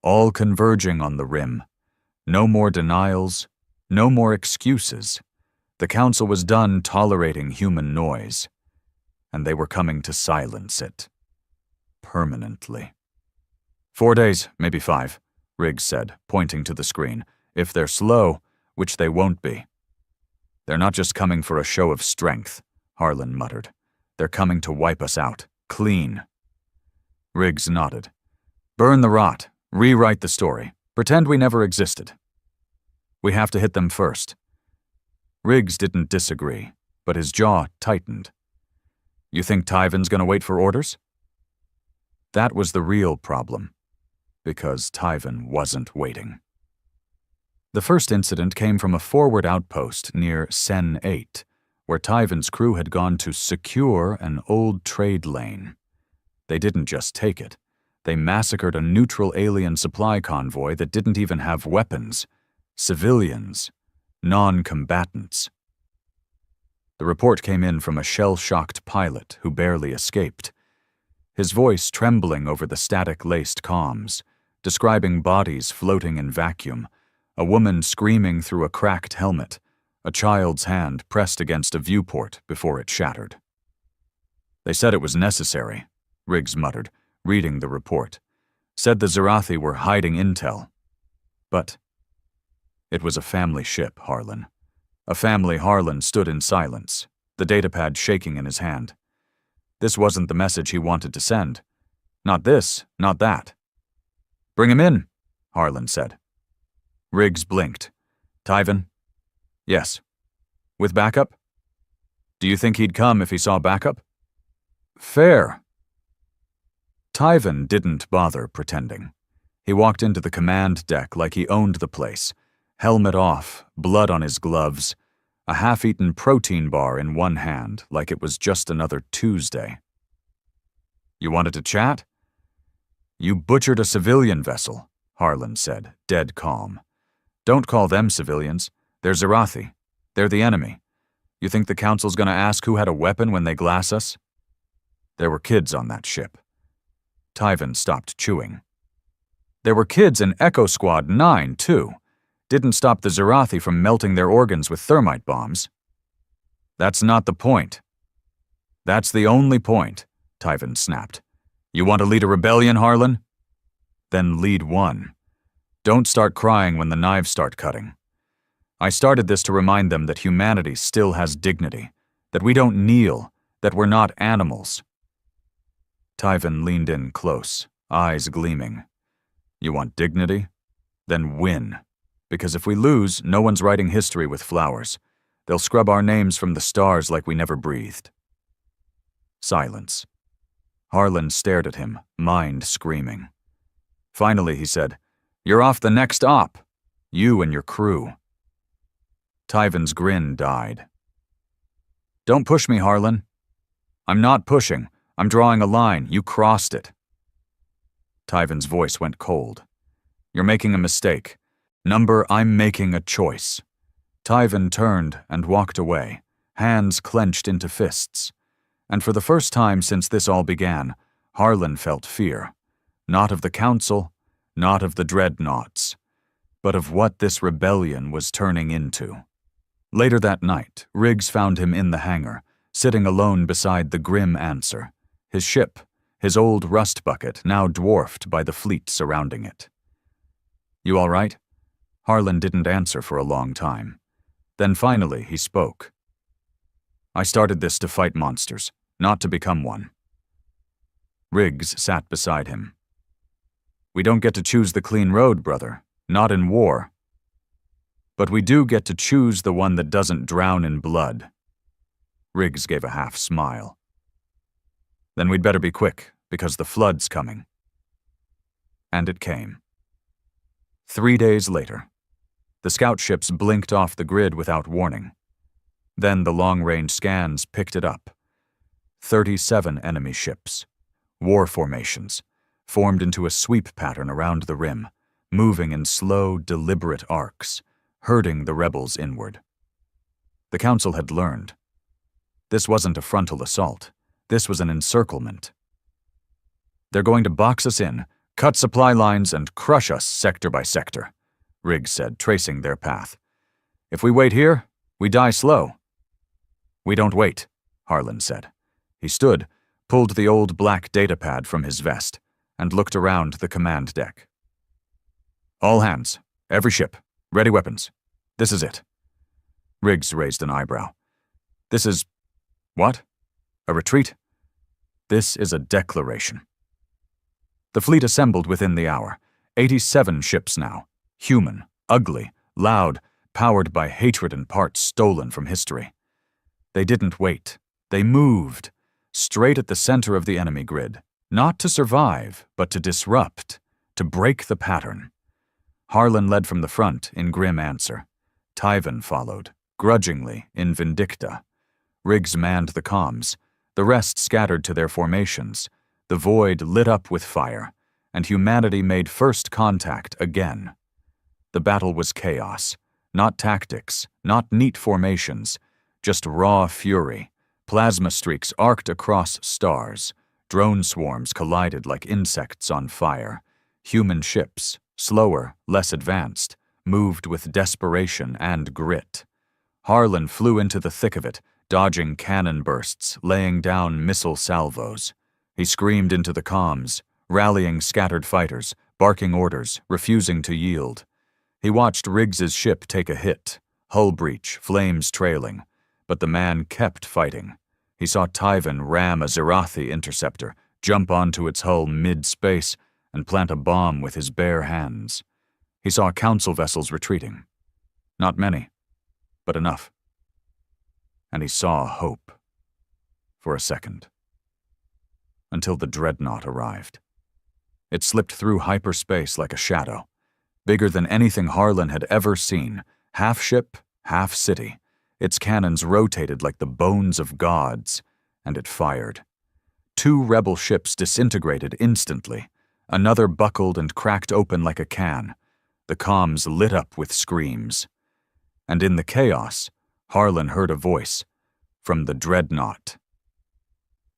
all converging on the rim. No more denials, no more excuses. The Council was done tolerating human noise, and they were coming to silence it. Permanently. 4 days, maybe 5, Riggs said, pointing to the screen. If they're slow, which they won't be. They're not just coming for a show of strength, Harlan muttered. They're coming to wipe us out, clean. Riggs nodded. Burn the rot, rewrite the story, pretend we never existed. We have to hit them first. Riggs didn't disagree, but his jaw tightened. You think Tyvan's gonna wait for orders? That was the real problem, because Tyvan wasn't waiting. The first incident came from a forward outpost near Sen 8, where Tyvan's crew had gone to secure an old trade lane. They didn't just take it. They massacred a neutral alien supply convoy that didn't even have weapons. Civilians. Non-combatants. The report came in from a shell-shocked pilot who barely escaped. His voice trembling over the static-laced comms, describing bodies floating in vacuum, a woman screaming through a cracked helmet, a child's hand pressed against a viewport before it shattered. They said it was necessary, Riggs muttered, reading the report. Said the Zarathi were hiding intel. But it was a family ship, Harlan. A family. Harlan stood in silence, the datapad shaking in his hand. This wasn't the message he wanted to send. Not this, not that. Bring him in, Harlan said. Riggs blinked. Tyvan? Yes. With backup? Do you think he'd come if he saw backup? Fair. Tyvan didn't bother pretending. He walked into the command deck like he owned the place, helmet off, blood on his gloves, a half-eaten protein bar in one hand like it was just another Tuesday. You wanted to chat? You butchered a civilian vessel, Harlan said, dead calm. Don't call them civilians. They're Zarathi. They're the enemy. You think the Council's gonna ask who had a weapon when they glass us? There were kids on that ship. Tyvan stopped chewing. There were kids in Echo Squad 9, too. Didn't stop the Zarathi from melting their organs with thermite bombs. That's not the point. That's the only point, Tyvan snapped. You want to lead a rebellion, Harlan? Then lead one. Don't start crying when the knives start cutting. I started this to remind them that humanity still has dignity, that we don't kneel, that we're not animals. Tyven leaned in close, eyes gleaming. You want dignity? Then win. Because if we lose, no one's writing history with flowers. They'll scrub our names from the stars like we never breathed. Silence. Harlan stared at him, mind screaming. Finally, he said, You're off the next op. You and your crew. Tyven's grin died. Don't push me, Harlan. I'm not pushing. I'm drawing a line. You crossed it. Tyven's voice went cold. You're making a mistake. Number, I'm making a choice. Tyven turned and walked away, hands clenched into fists. And for the first time since this all began, Harlan felt fear. Not of the Council, not of the dreadnoughts, but of what this rebellion was turning into. Later that night, Riggs found him in the hangar, sitting alone beside the grim Answer, his ship, his old rust bucket now dwarfed by the fleet surrounding it. You all right? Harlan didn't answer for a long time. Then finally he spoke. I started this to fight monsters, not to become one. Riggs sat beside him. We don't get to choose the clean road, brother, not in war. But we do get to choose the one that doesn't drown in blood. Riggs gave a half smile. Then we'd better be quick, because the flood's coming. And it came. 3 days later, the scout ships blinked off the grid without warning. Then the long-range scans picked it up. 37 enemy ships, war formations, formed into a sweep pattern around the rim, moving in slow, deliberate arcs, herding the rebels inward. The Council had learned. This wasn't a frontal assault. This was an encirclement. They're going to box us in, cut supply lines, and crush us sector by sector, Riggs said, tracing their path. If we wait here, we die slow. We don't wait, Harlan said. He stood, pulled the old black datapad from his vest, and looked around the command deck. All hands, every ship, ready weapons. This is it. Riggs raised an eyebrow. This is... what? A retreat? This is a declaration. The fleet assembled within the hour. 87 ships now. Human, ugly, loud, powered by hatred and parts stolen from history. They didn't wait. They moved, straight at the center of the enemy grid, not to survive, but to disrupt, to break the pattern. Harlan led from the front in grim answer. Tyven followed, grudgingly, in Vindicta. Riggs manned the comms. The rest scattered to their formations. The void lit up with fire, and humanity made first contact again. The battle was chaos, not tactics, not neat formations, just raw fury. Plasma streaks arced across stars. Drone swarms collided like insects on fire. Human ships, slower, less advanced, moved with desperation and grit. Harlan flew into the thick of it, dodging cannon bursts, laying down missile salvos. He screamed into the comms, rallying scattered fighters, barking orders, refusing to yield. He watched Riggs's ship take a hit, hull breach, flames trailing, but the man kept fighting. He saw Tyven ram a Zerathi interceptor, jump onto its hull mid-space, and plant a bomb with his bare hands. He saw Council vessels retreating. Not many, but enough. And he saw hope. For a second. Until the dreadnought arrived. It slipped through hyperspace like a shadow, bigger than anything Harlan had ever seen, half ship, half city. Its cannons rotated like the bones of gods, and it fired. 2 rebel ships disintegrated instantly. Another buckled and cracked open like a can. The comms lit up with screams. And in the chaos, Harlan heard a voice from the dreadnought.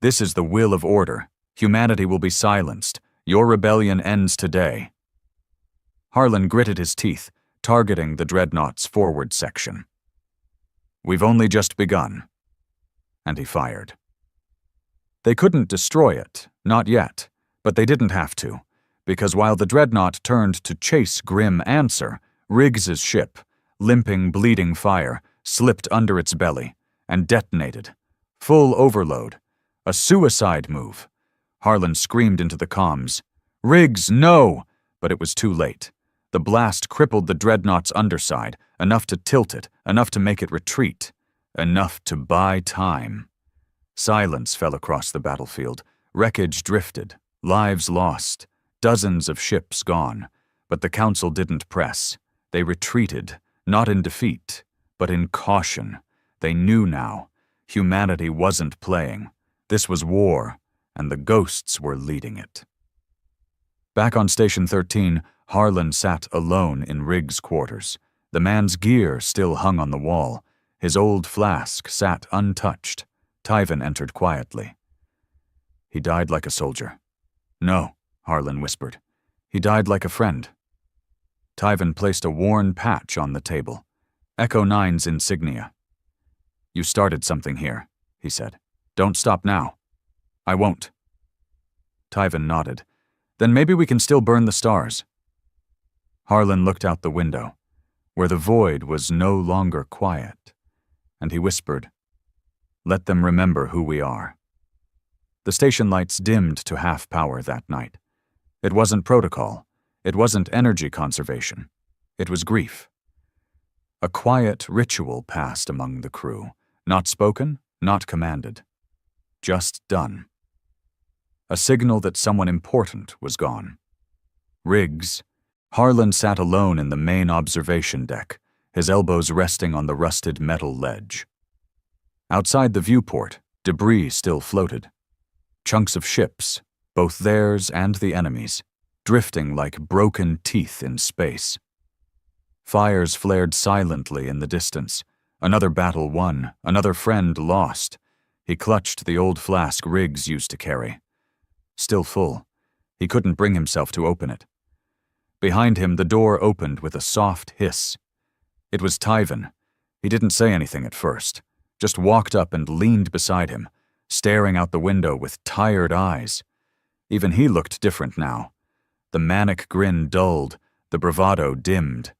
This is the will of order. Humanity will be silenced. Your rebellion ends today. Harlan gritted his teeth, targeting the dreadnought's forward section. We've only just begun. And he fired. They couldn't destroy it, not yet, But they didn't have to, because while the dreadnought turned to chase Grim Answer, Riggs's ship, limping, bleeding fire, slipped under its belly and detonated. Full overload. A suicide move. Harlan screamed into the comms. "Riggs, no!" But it was too late. The blast crippled the dreadnought's underside, enough to tilt it, enough to make it retreat, enough to buy time. Silence fell across the battlefield. Wreckage drifted, lives lost, dozens of ships gone. But the Council didn't press. They retreated, not in defeat, but in caution. They knew now. Humanity wasn't playing. This was war, and the ghosts were leading it. Back on Station 13, Harlan sat alone in Riggs' quarters. The man's gear still hung on the wall. His old flask sat untouched. Tyven entered quietly. "He died like a soldier." "No," Harlan whispered. "He died like a friend." Tyven placed a worn patch on the table. Echo 9's insignia. "You started something here," he said. "Don't stop now." "I won't." Tyven nodded. "Then maybe we can still burn the stars." Harlan looked out the window, where the void was no longer quiet, and he whispered, "Let them remember who we are." The station lights dimmed to half power that night. It wasn't protocol. It wasn't energy conservation. It was grief. A quiet ritual passed among the crew, not spoken, not commanded. Just done. A signal that someone important was gone. Riggs. Harlan sat alone in the main observation deck, his elbows resting on the rusted metal ledge. Outside the viewport, debris still floated. Chunks of ships, both theirs and the enemy's, drifting like broken teeth in space. Fires flared silently in the distance. Another battle won, another friend lost. He clutched the old flask Riggs used to carry. Still full. He couldn't bring himself to open it. Behind him, the door opened with a soft hiss. It was Tyven. He didn't say anything at first, just walked up and leaned beside him, staring out the window with tired eyes. Even he looked different now. The manic grin dulled, the bravado dimmed.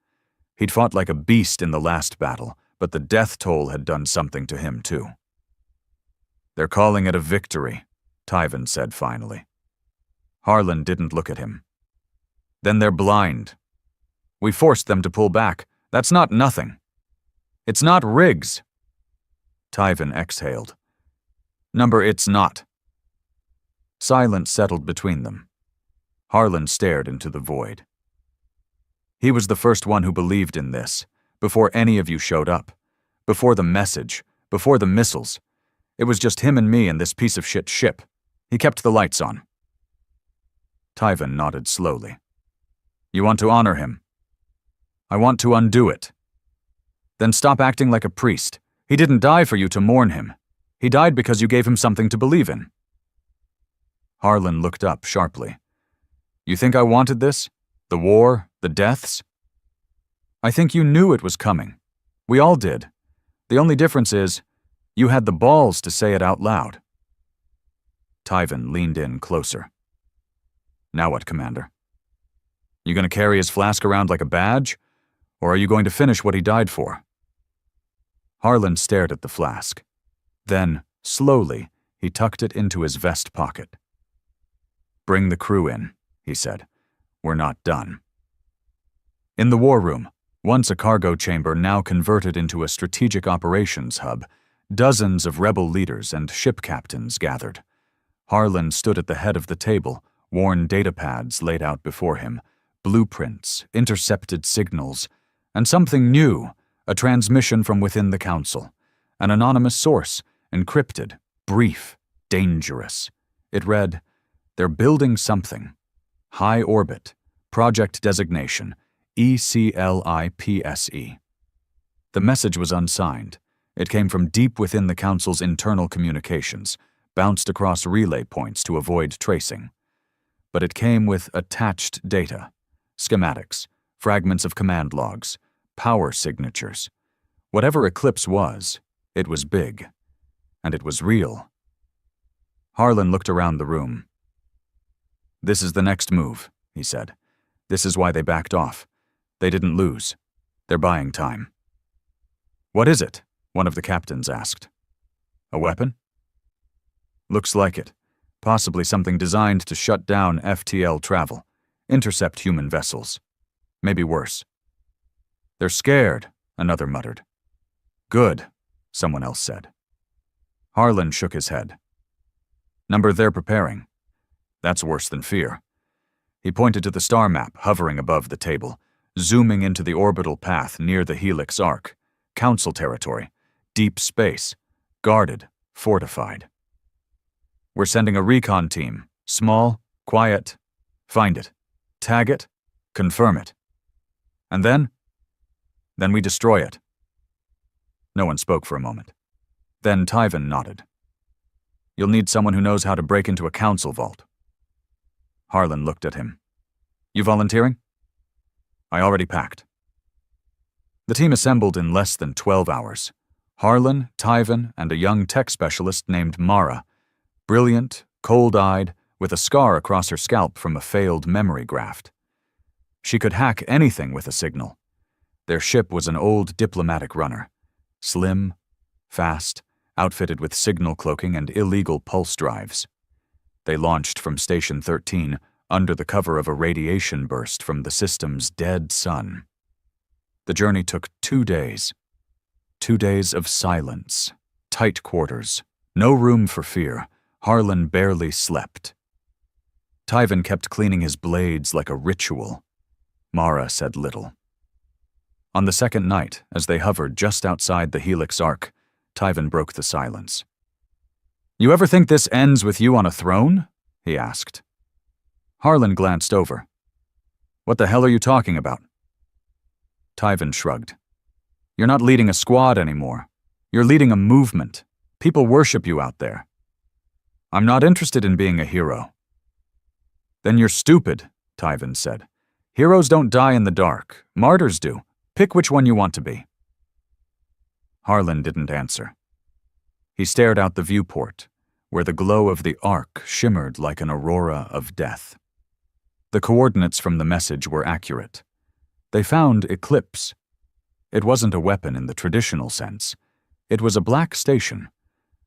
He'd fought like a beast in the last battle, but the death toll had done something to him too. "They're calling it a victory," Tyven said finally. Harlan didn't look at him. "Then they're blind. We forced them to pull back. That's not nothing. It's not Riggs." Tyven exhaled. It's not." Silence settled between them. Harlan stared into the void. He was the first one who believed in this, before any of you showed up, before the message, before the missiles. It was just him and me and this piece of shit ship. He kept the lights on. Tyven nodded slowly. "You want to honor him?" "I want to undo it." "Then stop acting like a priest. He didn't die for you to mourn him. He died because you gave him something to believe in." Harlan looked up sharply. "You think I wanted this? The war? The deaths?" "I think you knew it was coming. We all did. The only difference is, you had the balls to say it out loud." Tyven leaned in closer. "Now what, Commander? You gonna carry his flask around like a badge? Or are you going to finish what he died for?" Harlan stared at the flask. Then, slowly, he tucked it into his vest pocket. "Bring the crew in," he said. "We're not done." In the war room, once a cargo chamber now converted into a strategic operations hub, dozens of rebel leaders and ship captains gathered. Harlan stood at the head of the table, worn datapads laid out before him, blueprints, intercepted signals, and something new, a transmission from within the Council. An anonymous source, encrypted, brief, dangerous. It read, "They're building something. High orbit. Project designation. ECLIPSE." The message was unsigned. It came from deep within the Council's internal communications, bounced across relay points to avoid tracing. But it came with attached data, schematics, fragments of command logs, power signatures. Whatever Eclipse was, it was big. And it was real. Harlan looked around the room. "This is the next move," he said. "This is why they backed off. They didn't lose. They're buying time." "What is it?" one of the captains asked. "A weapon?" "Looks like it. Possibly something designed to shut down FTL travel, intercept human vessels. Maybe worse." "They're scared," another muttered. "Good," someone else said. Harlan shook his head. "Number they're preparing. That's worse than fear." He pointed to the star map hovering above the table, zooming into the orbital path near the Helix Arc. Council territory. Deep space. Guarded. Fortified. "We're sending a recon team. Small. Quiet. Find it. Tag it. Confirm it. And then? Then we destroy it." No one spoke for a moment. Then Tyven nodded. "You'll need someone who knows how to break into a council vault." Harlan looked at him. "You volunteering?" "I already packed." The team assembled in less than 12 hours. Harlan, Tyven, and a young tech specialist named Mara, brilliant, cold-eyed, with a scar across her scalp from a failed memory graft. She could hack anything with a signal. Their ship was an old diplomatic runner, slim, fast, outfitted with signal cloaking and illegal pulse drives. They launched from Station 13 under the cover of a radiation burst from the system's dead sun. The journey took 2 days. 2 days of silence, tight quarters, no room for fear. Harlan barely slept. Tyven kept cleaning his blades like a ritual. Mara said little. On the second night, as they hovered just outside the Helix Arc, Tyven broke the silence. "You ever think this ends with you on a throne?" he asked. Harlan glanced over. "What the hell are you talking about?" Tyven shrugged. "You're not leading a squad anymore. You're leading a movement. People worship you out there." "I'm not interested in being a hero." "Then you're stupid," Tyven said. "Heroes don't die in the dark. Martyrs do. Pick which one you want to be." Harlan didn't answer. He stared out the viewport, where the glow of the arc shimmered like an aurora of death. The coordinates from the message were accurate. They found Eclipse. It wasn't a weapon in the traditional sense. It was a black station,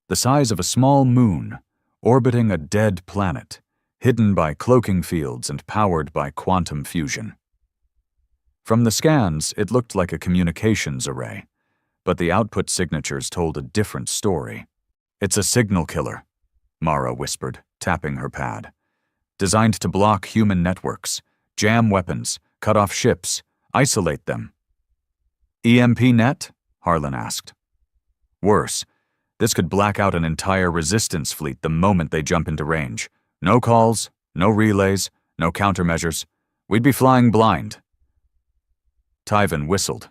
the size of a small moon, orbiting a dead planet, hidden by cloaking fields and powered by quantum fusion. From the scans, it looked like a communications array, but the output signatures told a different story. "It's a signal killer," Mara whispered, tapping her pad. "Designed to block human networks, jam weapons, cut off ships, isolate them." "EMP net?" Harlan asked. "Worse. This could black out an entire resistance fleet the moment they jump into range. No calls, no relays, no countermeasures. We'd be flying blind." Tyven whistled.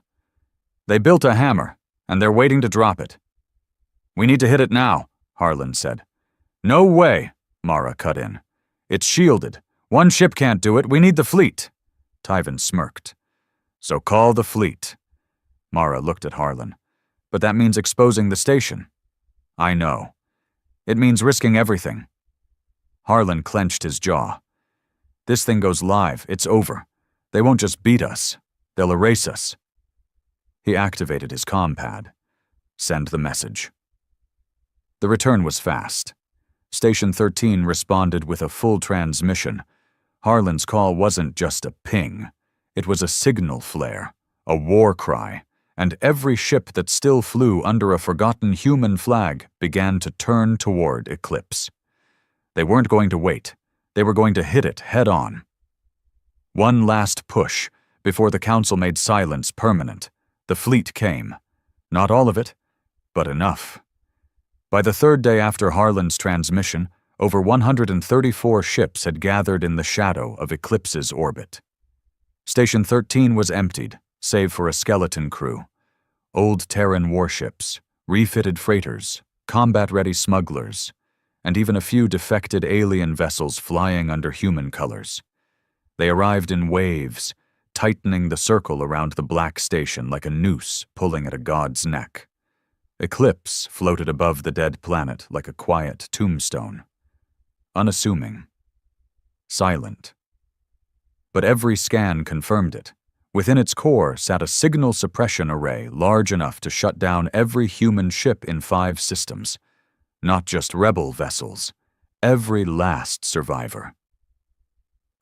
"They built a hammer, and they're waiting to drop it." "We need to hit it now," Harlan said. "No way," Mara cut in. "It's shielded. One ship can't do it. We need the fleet." Tyven smirked. "So call the fleet." Mara looked at Harlan. "But that means exposing the station." "I know. It means risking everything." Harlan clenched his jaw. "This thing goes live. It's over. They won't just beat us. They'll erase us." He activated his comm pad. "Send the message." The return was fast. Station 13 responded with a full transmission. Harlan's call wasn't just a ping. It was a signal flare, a war cry, and every ship that still flew under a forgotten human flag began to turn toward Eclipse. They weren't going to wait. They were going to hit it head on. One last push before the Council made silence permanent. The fleet came. Not all of it, but enough. By the third day after Harlan's transmission, over 134 ships had gathered in the shadow of Eclipse's orbit. Station 13 was emptied, save for a skeleton crew. Old Terran warships, refitted freighters, combat-ready smugglers, and even a few defected alien vessels flying under human colors. They arrived in waves, tightening the circle around the black station like a noose pulling at a god's neck. Eclipse floated above the dead planet like a quiet tombstone. Unassuming. silent. But every scan confirmed it. Within its core sat a signal suppression array large enough to shut down every human ship in 5 systems. Not just rebel vessels, every last survivor.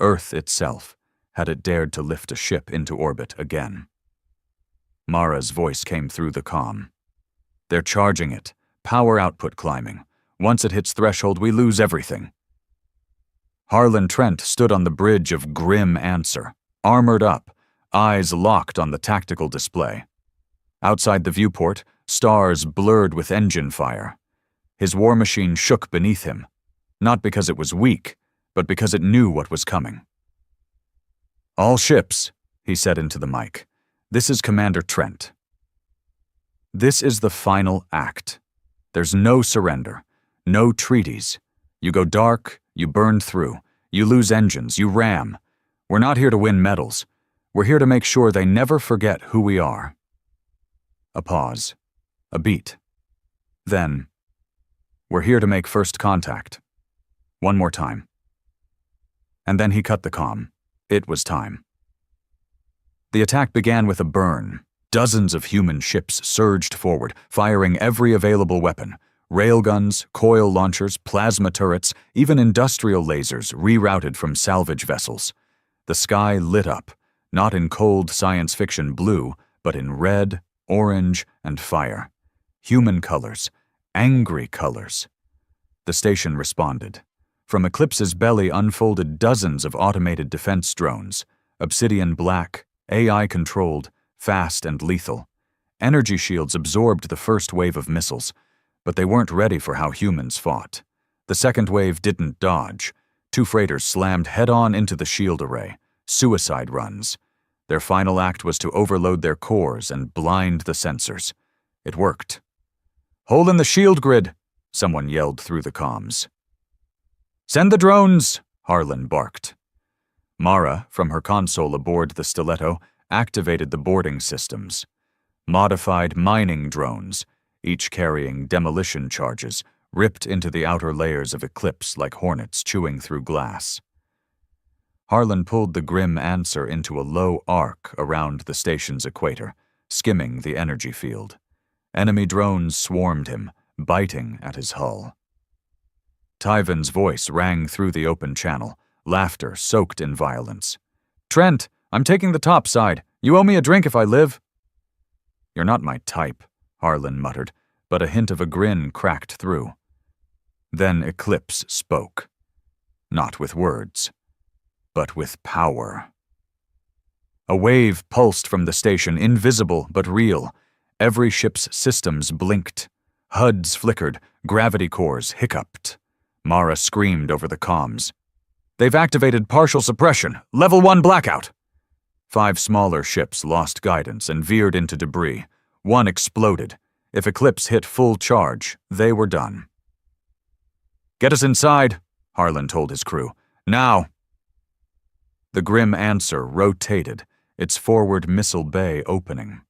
Earth itself, had it dared to lift a ship into orbit again. Mara's voice came through the comm. They're charging it, power output climbing. Once it hits threshold, we lose everything. Harlan Trent stood on the bridge of grim answer, armored up, eyes locked on the tactical display. Outside the viewport, stars blurred with engine fire. His war machine shook beneath him, not because it was weak, but because it knew what was coming. All ships, he said into the mic. This is Commander Trent. This is the final act. There's no surrender, no treaties. You go dark, you burn through, you lose engines, you ram. We're not here to win medals. We're here to make sure they never forget who we are. A pause. A beat. Then, we're here to make first contact. One more time. And then he cut the comm. It was time. The attack began with a burn. Dozens of human ships surged forward, firing every available weapon. Railguns, coil launchers, plasma turrets, even industrial lasers rerouted from salvage vessels. The sky lit up, not in cold science fiction blue, but in red, orange, and fire. Human colors, angry colors. The station responded. From Eclipse's belly unfolded dozens of automated defense drones, obsidian black, AI-controlled, fast and lethal. Energy shields absorbed the first wave of missiles, but they weren't ready for how humans fought. The second wave didn't dodge. 2 freighters slammed head-on into the shield array, suicide runs. Their final act was to overload their cores and blind the sensors. It worked. "Hole in the shield grid," someone yelled through the comms. "Send the drones," Harlan barked. Mara, from her console aboard the Stiletto, activated the boarding systems. Modified mining drones, each carrying demolition charges, ripped into the outer layers of Eclipse like hornets chewing through glass. Harlan pulled the grim answer into a low arc around the station's equator, skimming the energy field. Enemy drones swarmed him, biting at his hull. Tyvan's voice rang through the open channel, laughter soaked in violence. "Trent, I'm taking the top side. You owe me a drink if I live." "You're not my type," Harlan muttered, but a hint of a grin cracked through. Then Eclipse spoke. Not with words, but with power. A wave pulsed from the station, invisible but real. Every ship's systems blinked. HUDs flickered, gravity cores hiccuped. Mara screamed over the comms. "They've activated partial suppression. Level 1 blackout." 5 smaller ships lost guidance and veered into debris. 1 exploded. If Eclipse hit full charge, they were done. "Get us inside," Harlan told his crew. "Now." The grim answer rotated, its forward missile bay opening.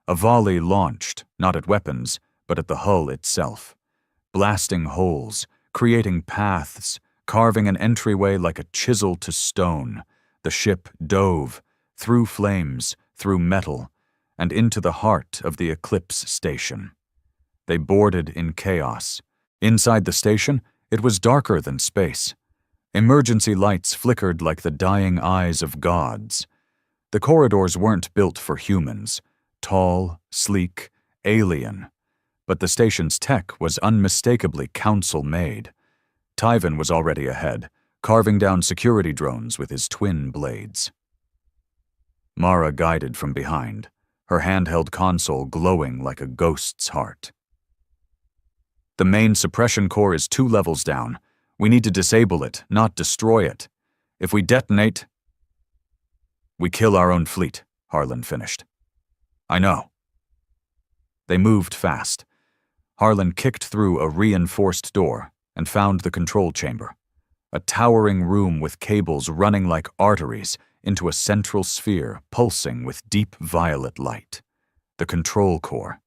A volley launched, not at weapons, but at the hull itself. Blasting holes, creating paths, carving an entryway like a chisel to stone. The ship dove, through flames, through metal, and into the heart of the Eclipse station. They boarded in chaos. Inside the station, it was darker than space. Emergency lights flickered like the dying eyes of gods. The corridors weren't built for humans. Tall, sleek, alien. But the station's tech was unmistakably council-made. Tyvan was already ahead, carving down security drones with his twin blades. Mara guided from behind, her handheld console glowing like a ghost's heart. "The main suppression core is 2 levels down. We need to disable it, not destroy it. If we detonate..." "We kill our own fleet," Harlan finished. "I know." They moved fast. Harlan kicked through a reinforced door and found the control chamber. A towering room with cables running like arteries into a central sphere pulsing with deep violet light. The control core,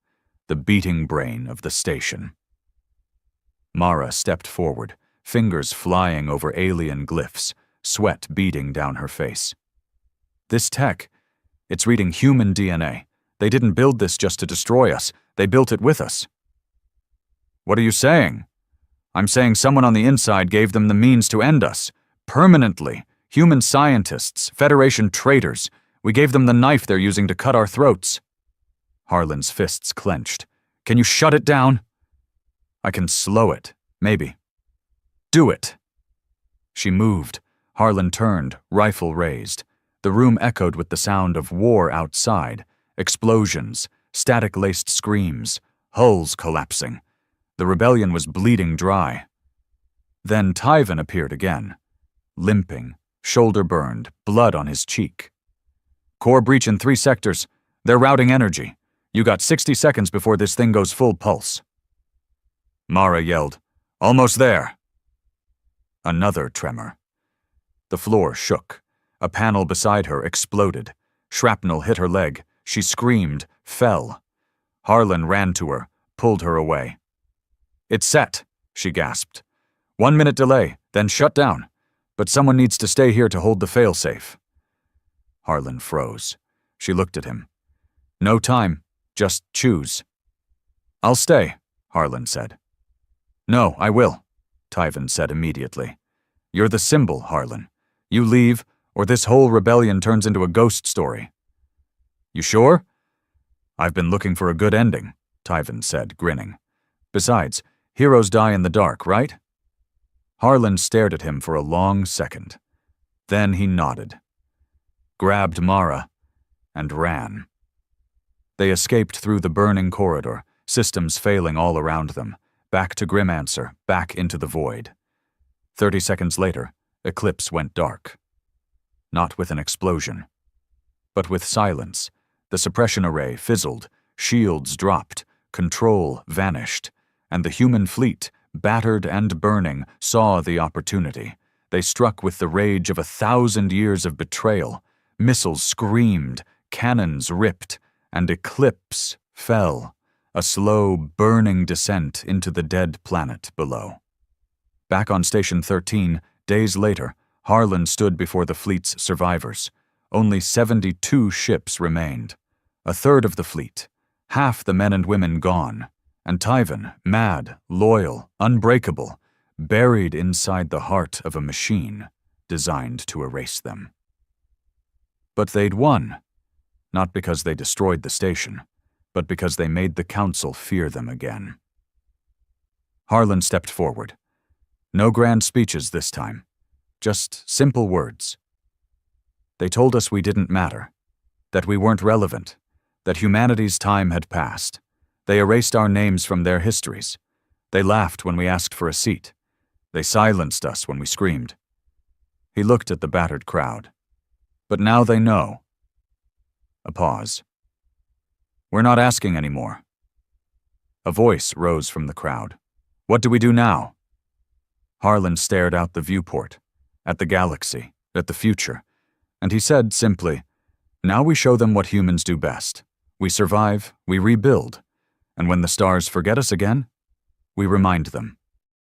the beating brain of the station. Mara stepped forward, fingers flying over alien glyphs, sweat beading down her face. This tech, it's reading human DNA. They didn't build this just to destroy us. They built it with us. What are you saying? I'm saying someone on the inside gave them the means to end us. Permanently. Human scientists, Federation traitors. We gave them the knife they're using to cut our throats. Harlan's fists clenched. Can you shut it down? I can slow it, maybe. Do it. She moved. Harlan turned, rifle raised. The room echoed with the sound of war outside. Explosions, static-laced screams, hulls collapsing. The rebellion was bleeding dry. Then Tyven appeared again, limping, shoulder burned, blood on his cheek. Core breach in 3 sectors. They're routing energy. You got 60 seconds before this thing goes full pulse. Mara yelled, Almost there. Another tremor. The floor shook. A panel beside her exploded. Shrapnel hit her leg. She screamed, fell. Harlan ran to her, pulled her away. It's set, she gasped. 1 minute delay, then shut down. But someone needs to stay here to hold the failsafe. Harlan froze. She looked at him. No time, just choose. I'll stay, Harlan said. No, I will, Tyven said immediately. You're the symbol, Harlan. You leave, or this whole rebellion turns into a ghost story. You sure? I've been looking for a good ending, Tyven said, grinning. Besides, heroes die in the dark, right? Harlan stared at him for a long second. Then he nodded, grabbed Mara, and ran. They escaped through the burning corridor, systems failing all around them, back to Grimancer, back into the void. 30 seconds later, Eclipse went dark. Not with an explosion, but with silence. The suppression array fizzled, shields dropped, control vanished, and the human fleet, battered and burning, saw the opportunity. They struck with the rage of 1,000 years of betrayal. Missiles screamed, cannons ripped, and Eclipse fell, a slow, burning descent into the dead planet below. Back on Station 13, days later, Harlan stood before the fleet's survivors. Only 72 ships remained. A third of the fleet, half the men and women gone, and Tyven, mad, loyal, unbreakable, buried inside the heart of a machine designed to erase them. But they'd won, not because they destroyed the station, but because they made the Council fear them again. Harlan stepped forward. No grand speeches this time, just simple words. They told us we didn't matter, that we weren't relevant, that humanity's time had passed. They erased our names from their histories. They laughed when we asked for a seat. They silenced us when we screamed. He looked at the battered crowd. But now they know. A pause. We're not asking anymore. A voice rose from the crowd. What do we do now? Harlan stared out the viewport, at the galaxy, at the future, and he said simply, now we show them what humans do best. We survive, we rebuild, and when the stars forget us again, we remind them.